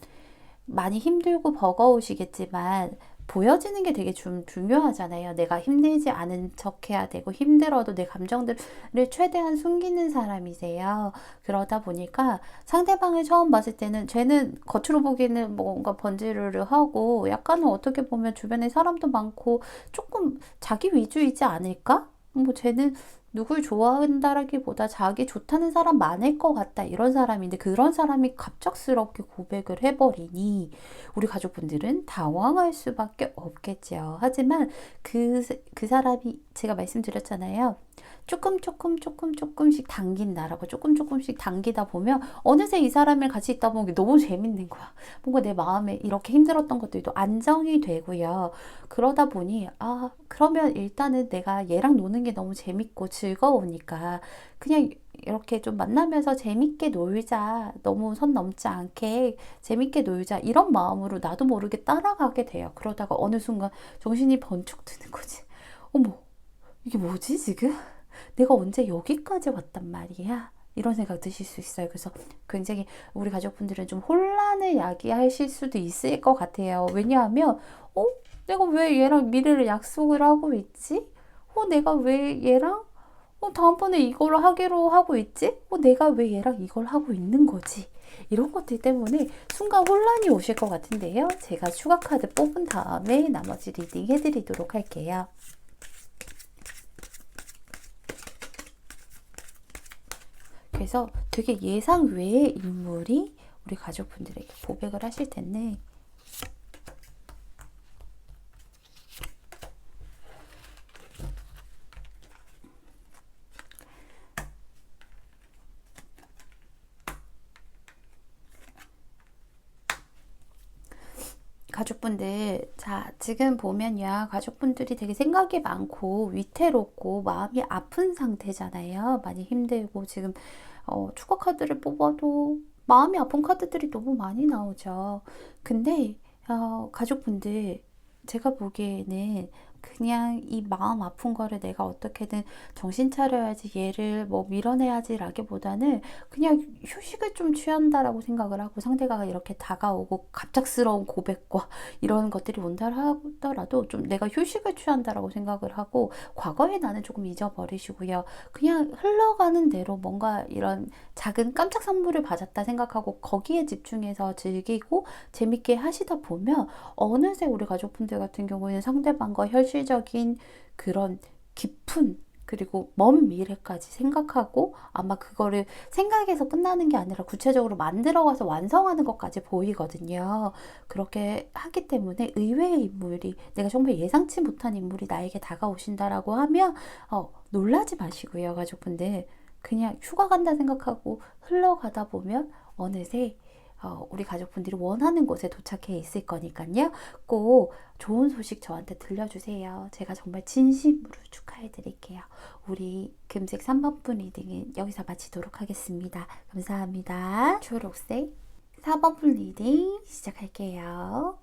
많이 힘들고 버거우시겠지만, 보여지는 게 되게 좀 중요하잖아요. 내가 힘들지 않은 척 해야 되고, 힘들어도 내 감정들을 최대한 숨기는 사람이세요. 그러다 보니까 상대방을 처음 봤을 때는, 쟤는 겉으로 보기에는 뭔가 번지르르 하고 약간은 어떻게 보면 주변에 사람도 많고 조금 자기 위주이지 않을까? 뭐 쟤는 누굴 좋아한다라기보다 자기 좋다는 사람 많을 것 같다, 이런 사람인데, 그런 사람이 갑작스럽게 고백을 해버리니 우리 가족분들은 당황할 수밖에 없겠죠. 하지만 그 사람이, 제가 말씀드렸잖아요. 조금씩 당긴다라고 조금씩 당기다 보면 어느새 이 사람을 같이 있다 보면 너무 재밌는 거야. 뭔가 내 마음에 이렇게 힘들었던 것들도 안정이 되고요. 그러다 보니 그러면 일단은 내가 얘랑 노는 게 너무 재밌고 즐거우니까 그냥 이렇게 좀 만나면서 재밌게 놀자. 너무 선 넘지 않게 재밌게 놀자. 이런 마음으로 나도 모르게 따라가게 돼요. 그러다가 어느 순간 정신이 번쩍 드는 거지. 어머, 이게 뭐지 지금? 내가 언제 여기까지 왔단 말이야? 이런 생각 드실 수 있어요. 그래서 굉장히 우리 가족분들은 좀 혼란을 야기하실 수도 있을 것 같아요. 왜냐하면, 내가 왜 얘랑 미래를 약속을 하고 있지? 내가 왜 얘랑 다음번에 이걸 하기로 하고 있지? 내가 왜 얘랑 이걸 하고 있는 거지? 이런 것들 때문에 순간 혼란이 오실 것 같은데요. 제가 추가 카드 뽑은 다음에 나머지 리딩 해드리도록 할게요. 그래서 되게 예상 외의 인물이 우리 가족분들에게 고백을 하실 텐데, 가족분들, 자, 지금 보면요. 가족분들이 되게 생각이 많고 위태롭고 마음이 아픈 상태잖아요. 많이 힘들고 지금 추가 카드를 뽑아도 마음이 아픈 카드들이 너무 많이 나오죠. 근데 가족분들, 제가 보기에는 그냥 이 마음 아픈 거를 내가 어떻게든 정신 차려야지, 얘를 뭐 밀어내야지 라기보다는 그냥 휴식을 좀 취한다라고 생각을 하고, 상대가 이렇게 다가오고 갑작스러운 고백과 이런 것들이 온다 하더라도 좀 내가 휴식을 취한다라고 생각을 하고, 과거의 나는 조금 잊어버리시고요. 그냥 흘러가는 대로 뭔가 이런 작은 깜짝 선물을 받았다 생각하고 거기에 집중해서 즐기고 재밌게 하시다 보면 어느새 우리 가족분들 같은 경우에는 상대방과 현실적인 그런 깊은, 그리고 먼 미래까지 생각하고, 아마 그거를 생각해서 끝나는 게 아니라 구체적으로 만들어가서 완성하는 것까지 보이거든요. 그렇게 하기 때문에 의외의 인물이, 내가 정말 예상치 못한 인물이 나에게 다가오신다라고 하면 놀라지 마시고요, 가족분들. 그냥 휴가 간다 생각하고 흘러가다 보면 어느새 우리 가족분들이 원하는 곳에 도착해 있을 거니까요. 꼭 좋은 소식 저한테 들려주세요. 제가 정말 진심으로 축하해 드릴게요. 우리 금색 3번분 리딩은 여기서 마치도록 하겠습니다. 감사합니다. 초록색 4번분 리딩 시작할게요.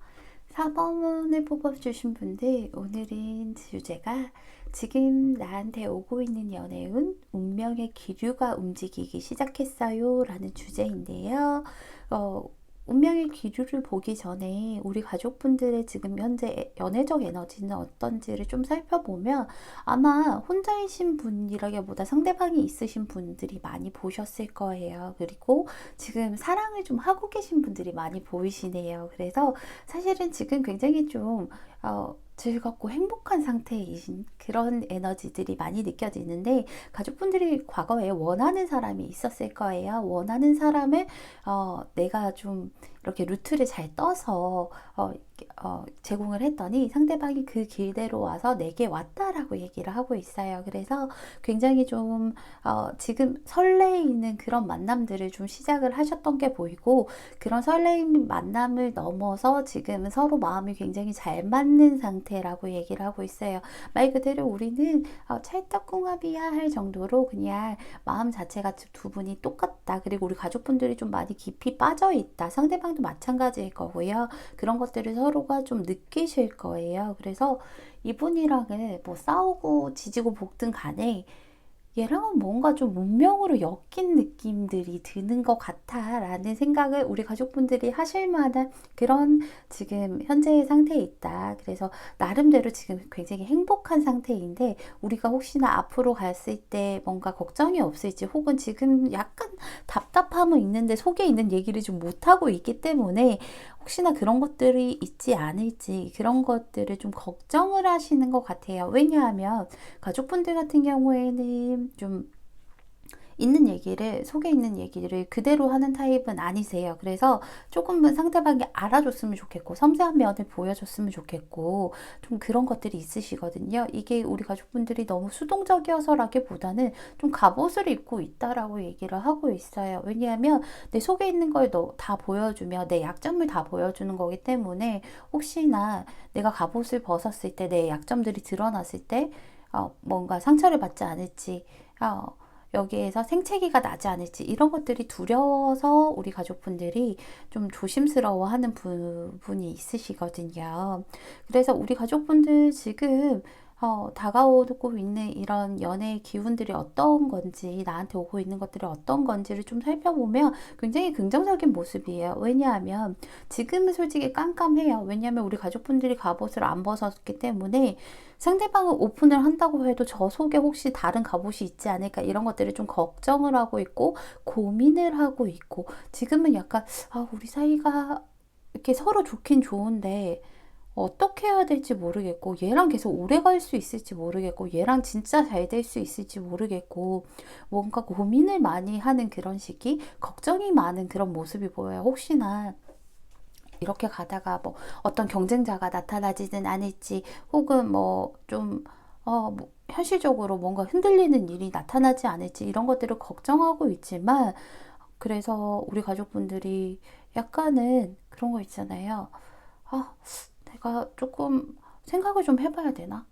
4번을 뽑아주신 분들, 오늘은 주제가 지금 나한테 오고 있는 연애운 운명의 기류가 움직이기 시작했어요 라는 주제인데요. 운명의 기류를 보기 전에 우리 가족분들의 지금 현재 연애적 에너지는 어떤지를 좀 살펴보면 아마 혼자이신 분이라기보다 상대방이 있으신 분들이 많이 보셨을 거예요. 그리고 지금 사랑을 좀 하고 계신 분들이 많이 보이시네요. 그래서 사실은 지금 굉장히 좀 즐겁고 행복한 상태이신 그런 에너지들이 많이 느껴지는데, 가족분들이 과거에 원하는 사람이 있었을 거예요. 원하는 사람을 내가 좀 이렇게 루트를 잘 떠서 제공을 했더니 상대방이 그 길대로 와서 내게 왔다라고 얘기를 하고 있어요. 그래서 굉장히 좀 지금 설레이는 그런 만남들을 좀 시작을 하셨던 게 보이고, 그런 설레이는 만남을 넘어서 지금 서로 마음이 굉장히 잘 맞는 상태라고 얘기를 하고 있어요. 말 그대로 우리는 찰떡궁합이야 할 정도로 그냥 마음 자체가 두 분이 똑같다. 그리고 우리 가족분들이 좀 많이 깊이 빠져 있다. 상대방도 마찬가지일 거고요. 그런 것들을 서로가 좀 느끼실 거예요. 그래서 이분이랑은 뭐 싸우고 지지고 볶든 간에 얘랑은 뭔가 좀 운명으로 엮인 느낌들이 드는 것 같아 라는 생각을 우리 가족분들이 하실 만한 그런 지금 현재의 상태에 있다. 그래서 나름대로 지금 굉장히 행복한 상태인데, 우리가 혹시나 앞으로 갔을 때 뭔가 걱정이 없을지, 혹은 지금 약간 답답함은 있는데 속에 있는 얘기를 좀 못하고 있기 때문에 혹시나 그런 것들이 있지 않을지, 그런 것들을 좀 걱정을 하시는 것 같아요. 왜냐하면 가족분들 같은 경우에는 좀 있는 얘기를, 속에 있는 얘기를 그대로 하는 타입은 아니세요. 그래서 조금은 상대방이 알아줬으면 좋겠고, 섬세한 면을 보여줬으면 좋겠고, 좀 그런 것들이 있으시거든요. 이게 우리 가족분들이 너무 수동적이어서라기보다는 좀 갑옷을 입고 있다라고 얘기를 하고 있어요. 왜냐하면 내 속에 있는 걸 다 보여주며 내 약점을 다 보여주는 거기 때문에, 혹시나 내가 갑옷을 벗었을 때 내 약점들이 드러났을 때 뭔가 상처를 받지 않을지, 어, 여기에서 생채기가 나지 않을지, 이런 것들이 두려워서 우리 가족분들이 좀 조심스러워하는 부분이 있으시거든요. 그래서 우리 가족분들 지금 다가오고 있는 이런 연애의 기운들이 어떤 건지, 나한테 오고 있는 것들이 어떤 건지를 좀 살펴보면 굉장히 긍정적인 모습이에요. 왜냐하면 지금은 솔직히 깜깜해요. 왜냐하면 우리 가족분들이 갑옷을 안 벗었기 때문에 상대방은 오픈을 한다고 해도 저 속에 혹시 다른 갑옷이 있지 않을까, 이런 것들을 좀 걱정을 하고 있고 고민을 하고 있고, 지금은 약간 우리 사이가 이렇게 서로 좋긴 좋은데 어떻게 해야 될지 모르겠고, 얘랑 계속 오래 갈 수 있을지 모르겠고, 얘랑 진짜 잘 될 수 있을지 모르겠고, 뭔가 고민을 많이 하는 그런 시기, 걱정이 많은 그런 모습이 보여요. 혹시나 이렇게 가다가 뭐 어떤 경쟁자가 나타나지는 않을지, 혹은 현실적으로 뭔가 흔들리는 일이 나타나지 않을지, 이런 것들을 걱정하고 있지만, 그래서 우리 가족분들이 약간은 그런 거 있잖아요. 아, 내가 조금 생각을 좀 해봐야 되나?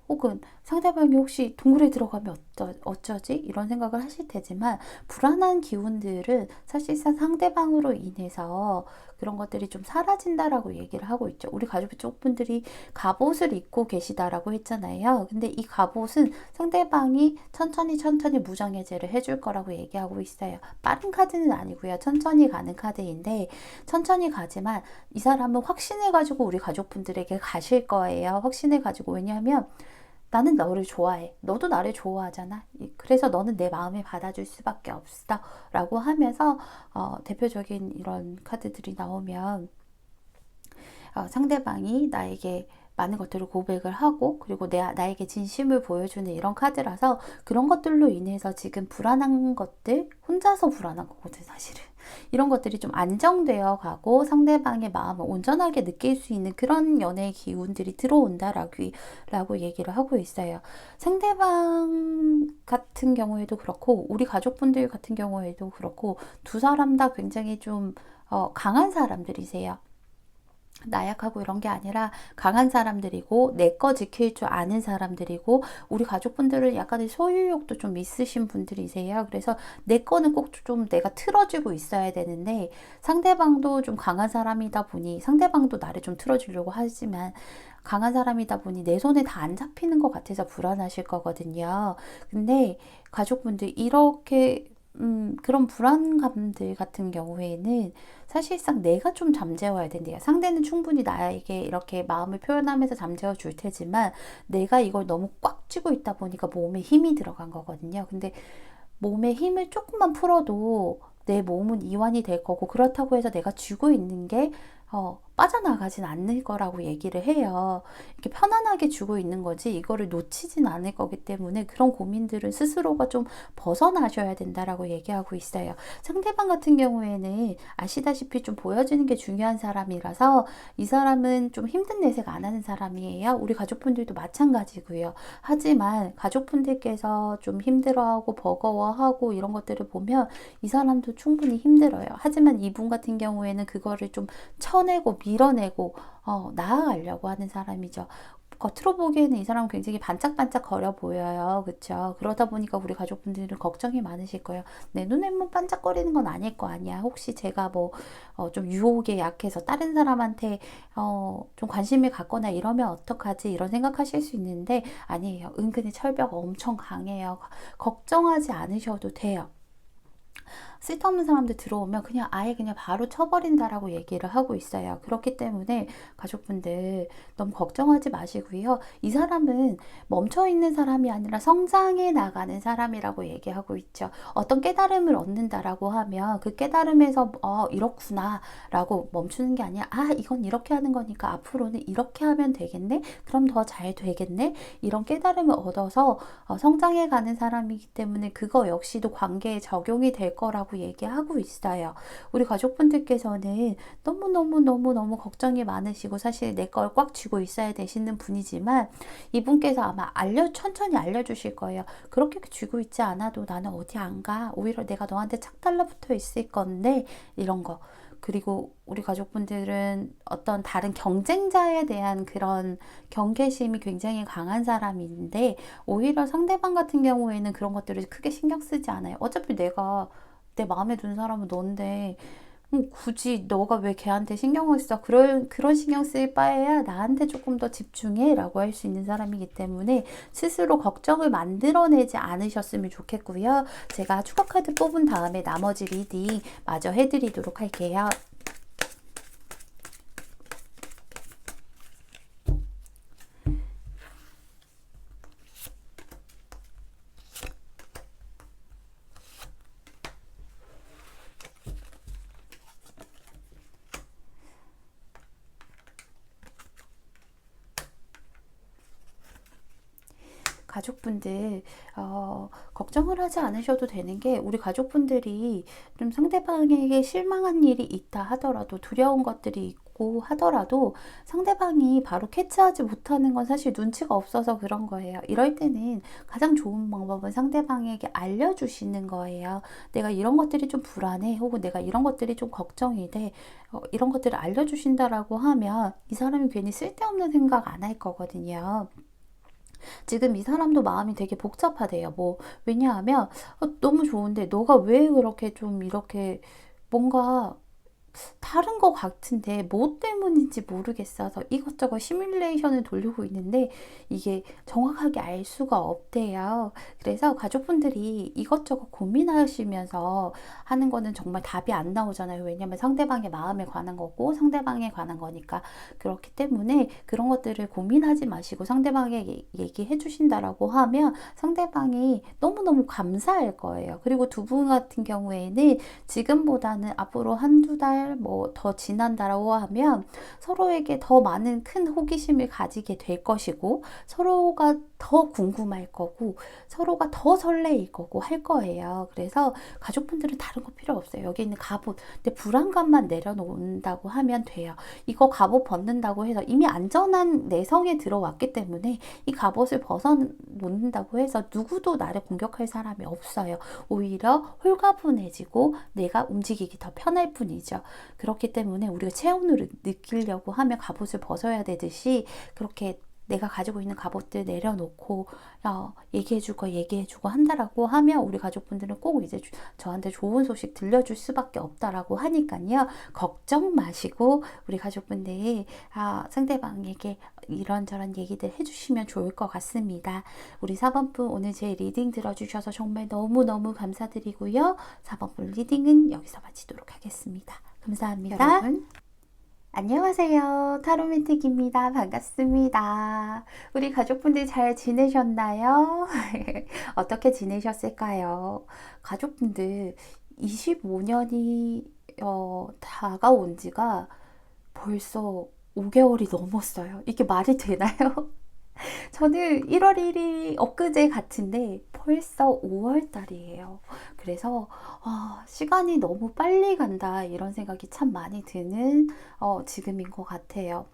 혹은 상대방이 혹시 동굴에 들어가면 어쩌지? 이런 생각을 하실 테지만, 불안한 기운들은 사실상 상대방으로 인해서 그런 것들이 좀 사라진다라고 얘기를 하고 있죠. 우리 가족 쪽분들이 갑옷을 입고 계시다라고 했잖아요. 근데 이 갑옷은 상대방이 천천히 천천히 무장해제를 해줄 거라고 얘기하고 있어요. 빠른 카드는 아니고요. 천천히 가는 카드인데, 천천히 가지만 이 사람은 확신해가지고 우리 가족분들에게 가실 거예요. 확신해가지고. 왜냐하면 나는 너를 좋아해. 너도 나를 좋아하잖아. 그래서 너는 내 마음을 받아줄 수밖에 없어. 라고 하면서 대표적인 이런 카드들이 나오면 상대방이 나에게 많은 것들을 고백을 하고, 그리고 나에게 진심을 보여주는 이런 카드라서, 그런 것들로 인해서 지금 불안한 것들, 혼자서 불안한 거거든 사실은. 이런 것들이 좀 안정되어 가고 상대방의 마음을 온전하게 느낄 수 있는 그런 연애의 기운들이 들어온다라고 얘기를 하고 있어요. 상대방 같은 경우에도 그렇고, 우리 가족분들 같은 경우에도 그렇고, 두 사람 다 굉장히 좀 강한 사람들이세요. 나약하고 이런 게 아니라 강한 사람들이고, 내 거 지킬 줄 아는 사람들이고, 우리 가족분들은 약간의 소유욕도 좀 있으신 분들이세요. 그래서 내 거는 꼭 좀 내가 틀어주고 있어야 되는데, 상대방도 좀 강한 사람이다 보니, 상대방도 나를 좀 틀어주려고 하지만 강한 사람이다 보니 내 손에 다 안 잡히는 것 같아서 불안하실 거거든요. 근데 가족분들 이렇게 그런 불안감들 같은 경우에는 사실상 내가 좀 잠재워야 된대요. 상대는 충분히 나에게 이렇게 마음을 표현하면서 잠재워 줄 테지만, 내가 이걸 너무 꽉 쥐고 있다 보니까 몸에 힘이 들어간 거거든요. 근데 몸에 힘을 조금만 풀어도 내 몸은 이완이 될 거고, 그렇다고 해서 내가 쥐고 있는 게 빠져나가진 않을 거라고 얘기를 해요. 이렇게 편안하게 쥐고 있는 거지 이거를 놓치진 않을 거기 때문에, 그런 고민들은 스스로가 좀 벗어나셔야 된다라고 얘기하고 있어요. 상대방 같은 경우에는 아시다시피 좀 보여지는 게 중요한 사람이라서, 이 사람은 좀 힘든 내색 안 하는 사람이에요. 우리 가족분들도 마찬가지고요. 하지만 가족분들께서 좀 힘들어하고 버거워하고 이런 것들을 보면 이 사람도 충분히 힘들어요. 하지만 이분 같은 경우에는 그거를 좀 쳐내고 밀어내고 나아가려고 하는 사람이죠. 겉으로 보기에는 이 사람은 굉장히 반짝반짝 거려 보여요. 그쵸? 그러다 보니까 우리 가족분들은 걱정이 많으실 거예요. 내 눈에만 반짝거리는 건 아닐 거 아니야. 혹시 제가 좀 유혹에 약해서 다른 사람한테 좀 관심을 갖거나 이러면 어떡하지? 이런 생각하실 수 있는데, 아니에요. 은근히 철벽 엄청 강해요. 걱정하지 않으셔도 돼요. 쓸데없는 사람들 들어오면 그냥 아예 그냥 바로 쳐버린다라고 얘기를 하고 있어요. 그렇기 때문에 가족분들 너무 걱정하지 마시고요. 이 사람은 멈춰 있는 사람이 아니라 성장해 나가는 사람이라고 얘기하고 있죠. 어떤 깨달음을 얻는다라고 하면 그 깨달음에서 이렇구나 라고 멈추는 게 아니라 이건 이렇게 하는 거니까 앞으로는 이렇게 하면 되겠네? 그럼 더 잘 되겠네? 이런 깨달음을 얻어서 성장해 가는 사람이기 때문에 그거 역시도 관계에 적용이 될 거라고 얘기하고 있어요. 우리 가족분들께서는 너무너무너무너무 걱정이 많으시고 사실 내 걸 꽉 쥐고 있어야 되시는 분이지만 이분께서 아마 천천히 알려주실 거예요. 그렇게 쥐고 있지 않아도 나는 어디 안 가. 오히려 내가 너한테 착 달라붙어 있을 건데 이런 거. 그리고 우리 가족분들은 어떤 다른 경쟁자에 대한 그런 경계심이 굉장히 강한 사람인데 오히려 상대방 같은 경우에는 그런 것들을 크게 신경 쓰지 않아요. 어차피 내 마음에 든 사람은 넌데 굳이 너가 왜 걔한테 신경을 써? 그런 신경 쓸 바에야 나한테 조금 더 집중해 라고 할 수 있는 사람이기 때문에 스스로 걱정을 만들어내지 않으셨으면 좋겠고요. 제가 추가 카드 뽑은 다음에 나머지 리딩 마저 해드리도록 할게요. 가족분들 걱정을 하지 않으셔도 되는 게 우리 가족분들이 좀 상대방에게 실망한 일이 있다 하더라도 두려운 것들이 있고 하더라도 상대방이 바로 캐치하지 못하는 건 사실 눈치가 없어서 그런 거예요. 이럴 때는 가장 좋은 방법은 상대방에게 알려주시는 거예요. 내가 이런 것들이 좀 불안해 혹은 내가 이런 것들이 좀 걱정이 돼 이런 것들을 알려주신다라고 하면 이 사람이 괜히 쓸데없는 생각 안 할 거거든요. 지금 이 사람도 마음이 되게 복잡하대요. 왜냐하면 너무 좋은데 너가 왜 그렇게 좀 이렇게 뭔가 다른 것 같은데 뭐 때문인지 모르겠어서 이것저것 시뮬레이션을 돌리고 있는데 이게 정확하게 알 수가 없대요. 그래서 가족분들이 이것저것 고민하시면서 하는 거는 정말 답이 안 나오잖아요. 왜냐면 상대방의 마음에 관한 거고 상대방에 관한 거니까. 그렇기 때문에 그런 것들을 고민하지 마시고 상대방에게 얘기해 주신다라고 하면 상대방이 너무너무 감사할 거예요. 그리고 두 분 같은 경우에는 지금보다는 앞으로 한두 달 더 지난다라고 하면 서로에게 더 많은 큰 호기심을 가지게 될 것이고 서로가 더 궁금할 거고 서로가 더 설레일 거고 할 거예요. 그래서 가족분들은 다른 거 필요 없어요. 여기 있는 갑옷, 근데 불안감만 내려놓는다고 하면 돼요. 이거 갑옷 벗는다고 해서 이미 안전한 내성에 들어왔기 때문에 이 갑옷을 벗어놓는다고 해서 누구도 나를 공격할 사람이 없어요. 오히려 홀가분해지고 내가 움직이기 더 편할 뿐이죠. 그렇기 때문에 우리가 체온을 느끼려고 하면 갑옷을 벗어야 되듯이 그렇게 내가 가지고 있는 갑옷들 내려놓고 얘기해주고 한다라고 하면 우리 가족분들은 꼭 이제 저한테 좋은 소식 들려줄 수밖에 없다라고 하니까요. 걱정 마시고 우리 가족분들이 상대방에게 이런저런 얘기들 해주시면 좋을 것 같습니다. 우리 4번분 오늘 제 리딩 들어주셔서 정말 너무너무 감사드리고요. 4번분 리딩은 여기서 마치도록 하겠습니다. 감사합니다. 여러분. 안녕하세요. 타로미틱입니다. 반갑습니다. 우리 가족분들 잘 지내셨나요? 어떻게 지내셨을까요? 가족분들 25년이 다가온 지가 벌써 5개월이 넘었어요. 이게 말이 되나요? 저는 1월 1일 엊그제 같은데 벌써 5월 달이에요. 그래서 시간이 너무 빨리 간다 이런 생각이 참 많이 드는 지금인 것 같아요.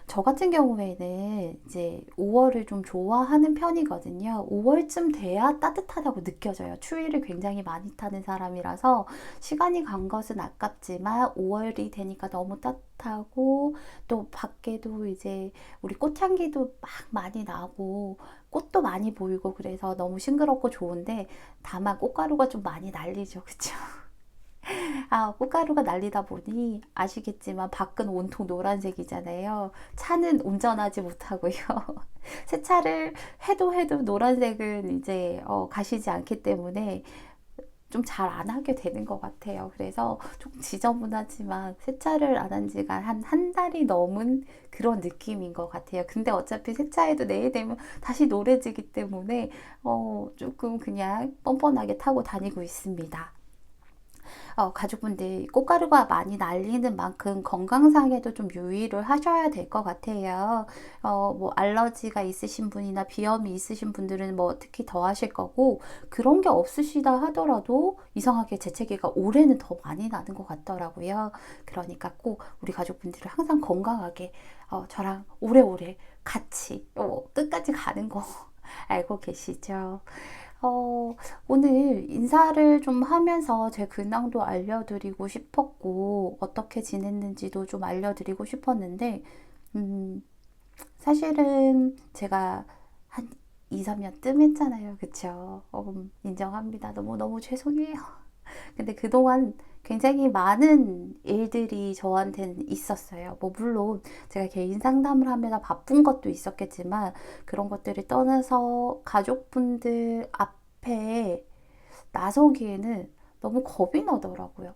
저 같은 경우에는 이제 5월을 좀 좋아하는 편이거든요. 5월쯤 돼야 따뜻하다고 느껴져요. 추위를 굉장히 많이 타는 사람이라서 시간이 간 것은 아깝지만 5월이 되니까 너무 따뜻하고 또 밖에도 이제 우리 꽃향기도 막 많이 나고 꽃도 많이 보이고 그래서 너무 싱그럽고 좋은데 다만 꽃가루가 좀 많이 날리죠. 그쵸? 꽃가루가 날리다 보니 아시겠지만 밖은 온통 노란색이잖아요. 차는 운전하지 못하고요. 세차를 해도 노란색은 이제 가시지 않기 때문에 좀 잘 안 하게 되는 것 같아요. 그래서 조금 지저분하지만 세차를 안 한 지가 한 달이 넘은 그런 느낌인 것 같아요. 근데 어차피 세차해도 내일 되면 다시 노래지기 때문에 조금 그냥 뻔뻔하게 타고 다니고 있습니다. 가족분들 꽃가루가 많이 날리는 만큼 건강상에도 좀 유의를 하셔야 될 것 같아요. 뭐 알러지가 있으신 분이나 비염이 있으신 분들은 뭐 특히 더 하실 거고, 그런 게 없으시다 하더라도 이상하게 재채기가 올해는 더 많이 나는 것 같더라고요. 그러니까 꼭 우리 가족분들을 항상 건강하게 저랑 오래오래 같이 끝까지 가는 거 알고 계시죠? 어, 오늘 인사를 좀 하면서 제 근황도 알려드리고 싶었고, 어떻게 지냈는지도 좀 알려드리고 싶었는데, 음, 사실은 제가 한 2, 3년 뜸했잖아요. 그쵸? 인정합니다. 너무너무 죄송해요. 근데 그동안 굉장히 많은 일들이 저한테는 있었어요. 뭐, 물론 제가 개인 상담을 하면서 바쁜 것도 있었겠지만, 그런 것들을 떠나서 가족분들 앞에 나서기에는 너무 겁이 나더라고요.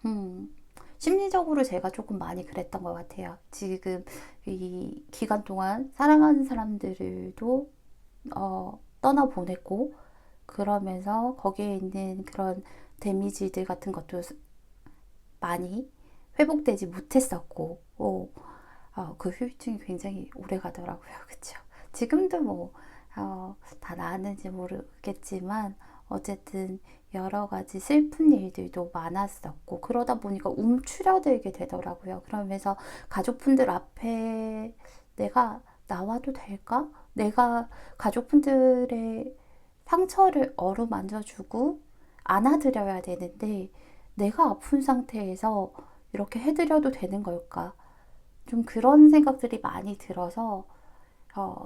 음, 심리적으로 제가 조금 많이 그랬던 것 같아요. 지금 이 기간 동안 사랑하는 사람들도 떠나보냈고, 그러면서 거기에 있는 그런 데미지들 같은 것도 많이 회복되지 못했었고, 그 후유증이 굉장히 오래 가더라고요. 그쵸? 지금도 뭐, 다 나았는지 모르겠지만, 어쨌든 여러 가지 슬픈 일들도 많았었고, 그러다 보니까 움츠려들게 되더라고요. 그러면서 가족분들 앞에 내가 나와도 될까? 내가 가족분들의 상처를 어루만져주고 안아드려야 되는데, 내가 아픈 상태에서 이렇게 해드려도 되는 걸까? 좀 그런 생각들이 많이 들어서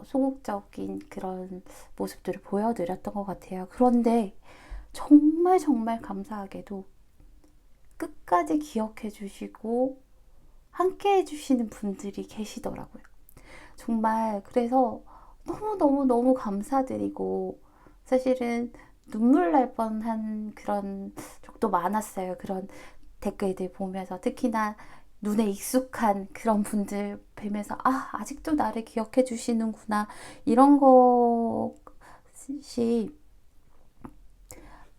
소극적인 그런 모습들을 보여드렸던 것 같아요. 그런데 정말 정말 감사하게도 끝까지 기억해 주시고 함께 해주시는 분들이 계시더라고요. 정말 그래서 너무너무너무 감사드리고, 사실은 눈물 날 뻔한 그런 적도 많았어요. 그런 댓글들 보면서 특히나 눈에 익숙한 그런 분들 뵈면서 아직도 나를 기억해 주시는구나, 이런 것이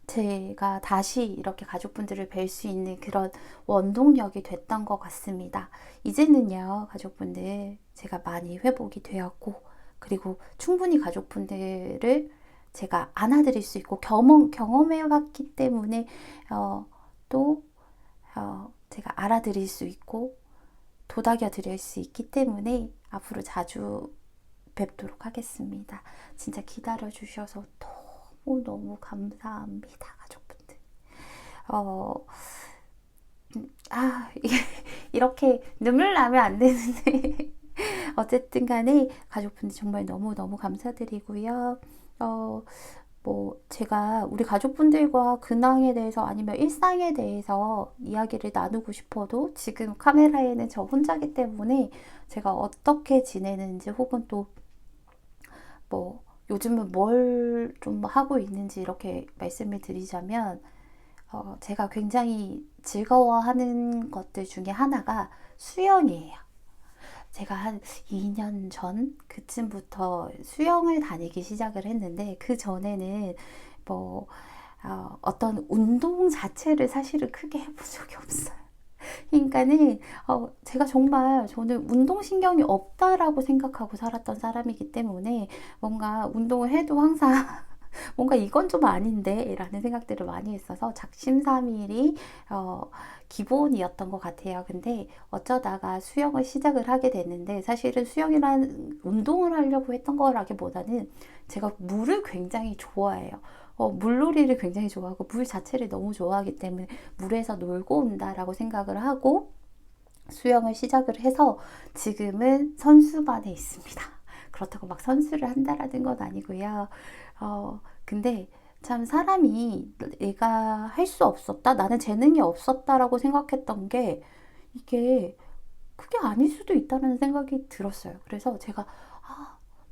제가 다시 이렇게 가족분들을 뵐 수 있는 그런 원동력이 됐던 것 같습니다. 이제는요, 가족분들 제가 많이 회복이 되었고, 그리고 충분히 가족분들을 제가 안아드릴 수 있고 경험해 봤기 때문에 또 제가 알아드릴 수 있고 도닥여 드릴 수 있기 때문에 앞으로 자주 뵙도록 하겠습니다. 진짜 기다려 주셔서 너무너무 감사합니다, 가족분들. 어, 이렇게 눈물 나면 안 되는데. 어쨌든 간에 가족분들 정말 너무너무 감사드리고요. 어, 제가 우리 가족분들과 근황에 대해서 아니면 일상에 대해서 이야기를 나누고 싶어도 지금 카메라에는 저 혼자기 때문에 제가 어떻게 지내는지, 혹은 또 요즘은 뭘 좀 하고 있는지 이렇게 말씀을 드리자면, 제가 굉장히 즐거워하는 것들 중에 하나가 수영이에요. 제가 한 2년 전 그쯤부터 수영을 다니기 시작을 했는데, 그 전에는 뭐 어떤 운동 자체를 사실은 크게 해본 적이 없어요. 그러니까는 제가 정말, 저는 운동신경이 없다라고 생각하고 살았던 사람이기 때문에 뭔가 운동을 해도 항상 뭔가 이건 좀 아닌데 라는 생각들을 많이 했어서 작심삼일이 기본이었던 것 같아요. 근데 어쩌다가 수영을 시작을 하게 됐는데, 사실은 수영이란 운동을 하려고 했던 거라기보다는 제가 물을 굉장히 좋아해요. 물놀이를 굉장히 좋아하고 물 자체를 너무 좋아하기 때문에 물에서 놀고 온다라고 생각을 하고 수영을 시작을 해서 지금은 선수반에 있습니다. 그렇다고 막 선수를 한다라는 건 아니고요. 근데 참 사람이 내가 할 수 없었다, 나는 재능이 없었다라고 생각했던 게 이게 그게 아닐 수도 있다는 생각이 들었어요. 그래서 제가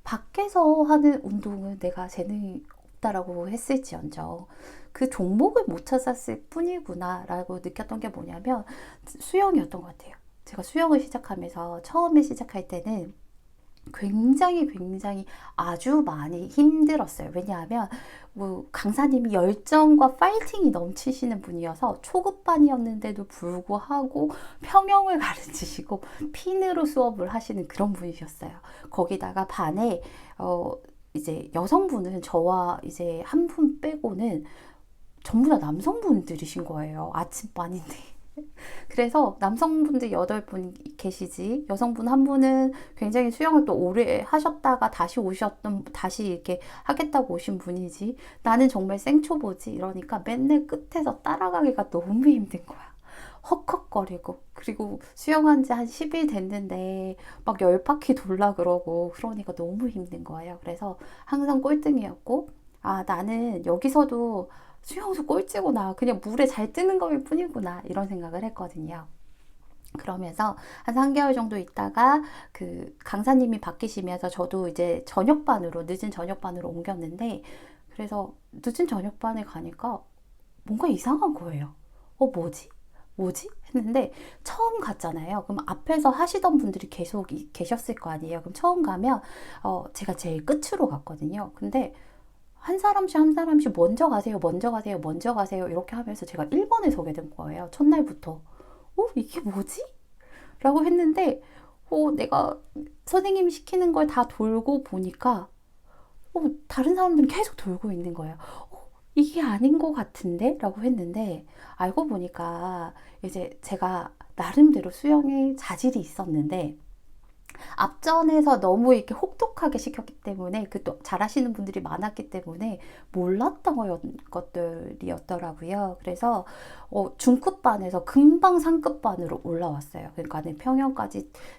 밖에서 하는 운동은 내가 재능이 없다라고 했을지언정 그 종목을 못 찾았을 뿐이구나 라고 느꼈던 게 뭐냐면 수영이었던 것 같아요. 제가 수영을 시작하면서 처음에 시작할 때는 굉장히 아주 많이 힘들었어요. 왜냐하면 뭐 강사님이 열정과 파이팅이 넘치시는 분이어서 초급반이었는데도 불구하고 평영을 가르치시고 핀으로 수업을 하시는 그런 분이셨어요. 거기다가 반에 이제 여성분은 저와 이제 한 분 빼고는 전부 다 남성분들이신 거예요. 아침반인데. 그래서 남성분들 8분 계시지, 여성분 한 분은 굉장히 수영을 또 오래 하셨다가 다시 이렇게 하겠다고 오신 분이지, 나는 정말 생초보지. 이러니까 맨날 끝에서 따라가기가 너무 힘든 거야. 헉헉거리고, 그리고 수영한 지 한 10일 됐는데 막 10바퀴 돌라 그러고, 그러니까 너무 힘든 거예요. 그래서 항상 꼴등이었고, 아, 나는 여기서도 수영수 꼴찌구나. 그냥 물에 잘 뜨는 거일 뿐이구나. 이런 생각을 했거든요. 그러면서 한 3개월 정도 있다가 그 강사님이 바뀌시면서 저도 이제 늦은 저녁반으로 옮겼는데, 그래서 늦은 저녁반에 가니까 뭔가 이상한 거예요. 뭐지? 뭐지? 했는데 처음 갔잖아요. 그럼 앞에서 하시던 분들이 계속 계셨을 거 아니에요. 그럼 처음 가면 제가 제일 끝으로 갔거든요. 근데 한 사람씩 먼저 가세요, 먼저 가세요, 먼저 가세요 이렇게 하면서 제가 1번에 서게 된 거예요. 첫날부터. 이게 뭐지? 라고 했는데 내가 선생님이 시키는 걸 다 돌고 보니까 다른 사람들은 계속 돌고 있는 거예요. 이게 아닌 것 같은데? 라고 했는데 알고 보니까 이제 제가 나름대로 수영에 자질이 있었는데 앞전에서 너무 이렇게 혹독하게 시켰기 때문에 그 또 잘하시는 분들이 많았기 때문에 몰랐던 것들이었더라고요. 그래서 중급반에서 금방 상급반으로 올라왔어요. 그러니까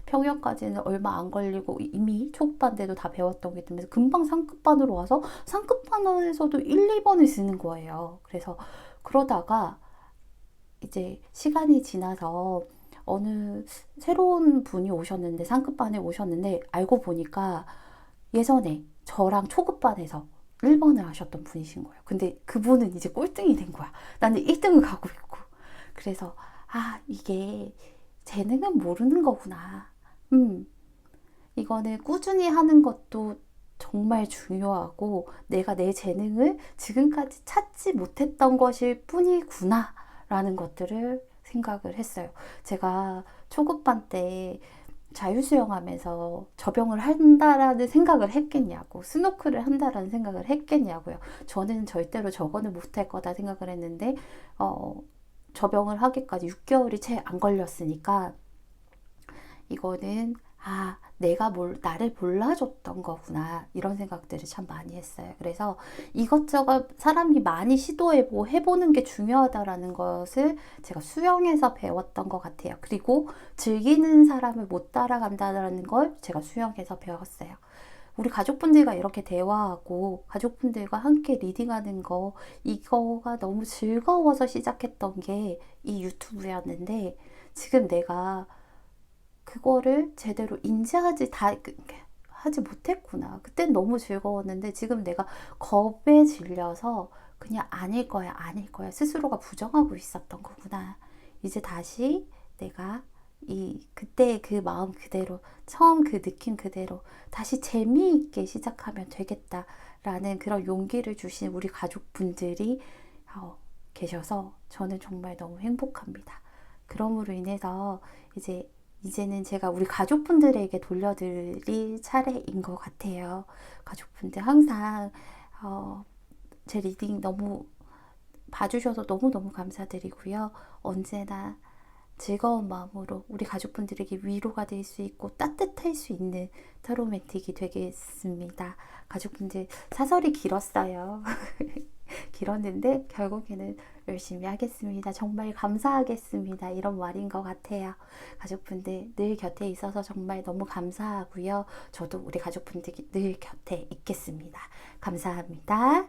평형까지는 얼마 안 걸리고 이미 초급반 때도 다 배웠던 게 때문에 금방 상급반으로 와서 상급반에서도 1, 2번을 쓰는 거예요. 그래서 그러다가 이제 시간이 지나서 어느 새로운 분이 오셨는데, 상급반에 오셨는데, 알고 보니까 예전에 저랑 초급반에서 1번을 하셨던 분이신 거예요. 근데 그분은 이제 꼴등이 된 거야. 나는 1등을 가고 있고. 그래서 이게 재능은 모르는 거구나. 이거는 꾸준히 하는 것도 정말 중요하고 내가 내 재능을 지금까지 찾지 못했던 것일 뿐이구나 라는 것들을 생각을 했어요. 제가 초급반 때 자유수영하면서 접영을 한다라는 생각을 했겠냐고, 스노클을 한다라는 생각을 했겠냐고요. 저는 절대로 저거는 못할 거다 생각을 했는데 접영을 하기까지 6개월이 채 안 걸렸으니까 이거는 내가 나를 몰라줬던 거구나, 이런 생각들을 참 많이 했어요. 그래서 이것저것 사람이 많이 시도해보고 해보는 게 중요하다라는 것을 제가 수영에서 배웠던 것 같아요. 그리고 즐기는 사람을 못 따라간다는 걸 제가 수영에서 배웠어요. 우리 가족분들과 이렇게 대화하고 가족분들과 함께 리딩하는 거, 이거가 너무 즐거워서 시작했던 게 이 유튜브였는데, 지금 내가 그거를 제대로 하지 못했구나. 그땐 너무 즐거웠는데 지금 내가 겁에 질려서 그냥 아닐 거야 스스로가 부정하고 있었던 거구나. 이제 다시 내가 그때의 그 마음 그대로, 처음 그 느낌 그대로 다시 재미있게 시작하면 되겠다라는 그런 용기를 주신 우리 가족분들이 계셔서 저는 정말 너무 행복합니다. 그러므로 인해서 이제는 제가 우리 가족분들에게 돌려드릴 차례인 것 같아요. 가족분들 항상 제 리딩 너무 봐주셔서 너무너무 감사드리고요. 언제나 즐거운 마음으로 우리 가족분들에게 위로가 될 수 있고 따뜻할 수 있는 타로맨틱이 되겠습니다. 가족분들, 사설이 길었어요. 길었는데 결국에는 열심히 하겠습니다. 정말 감사하겠습니다. 이런 말인 것 같아요. 가족분들 늘 곁에 있어서 정말 너무 감사하고요. 저도 우리 가족분들이 늘 곁에 있겠습니다. 감사합니다.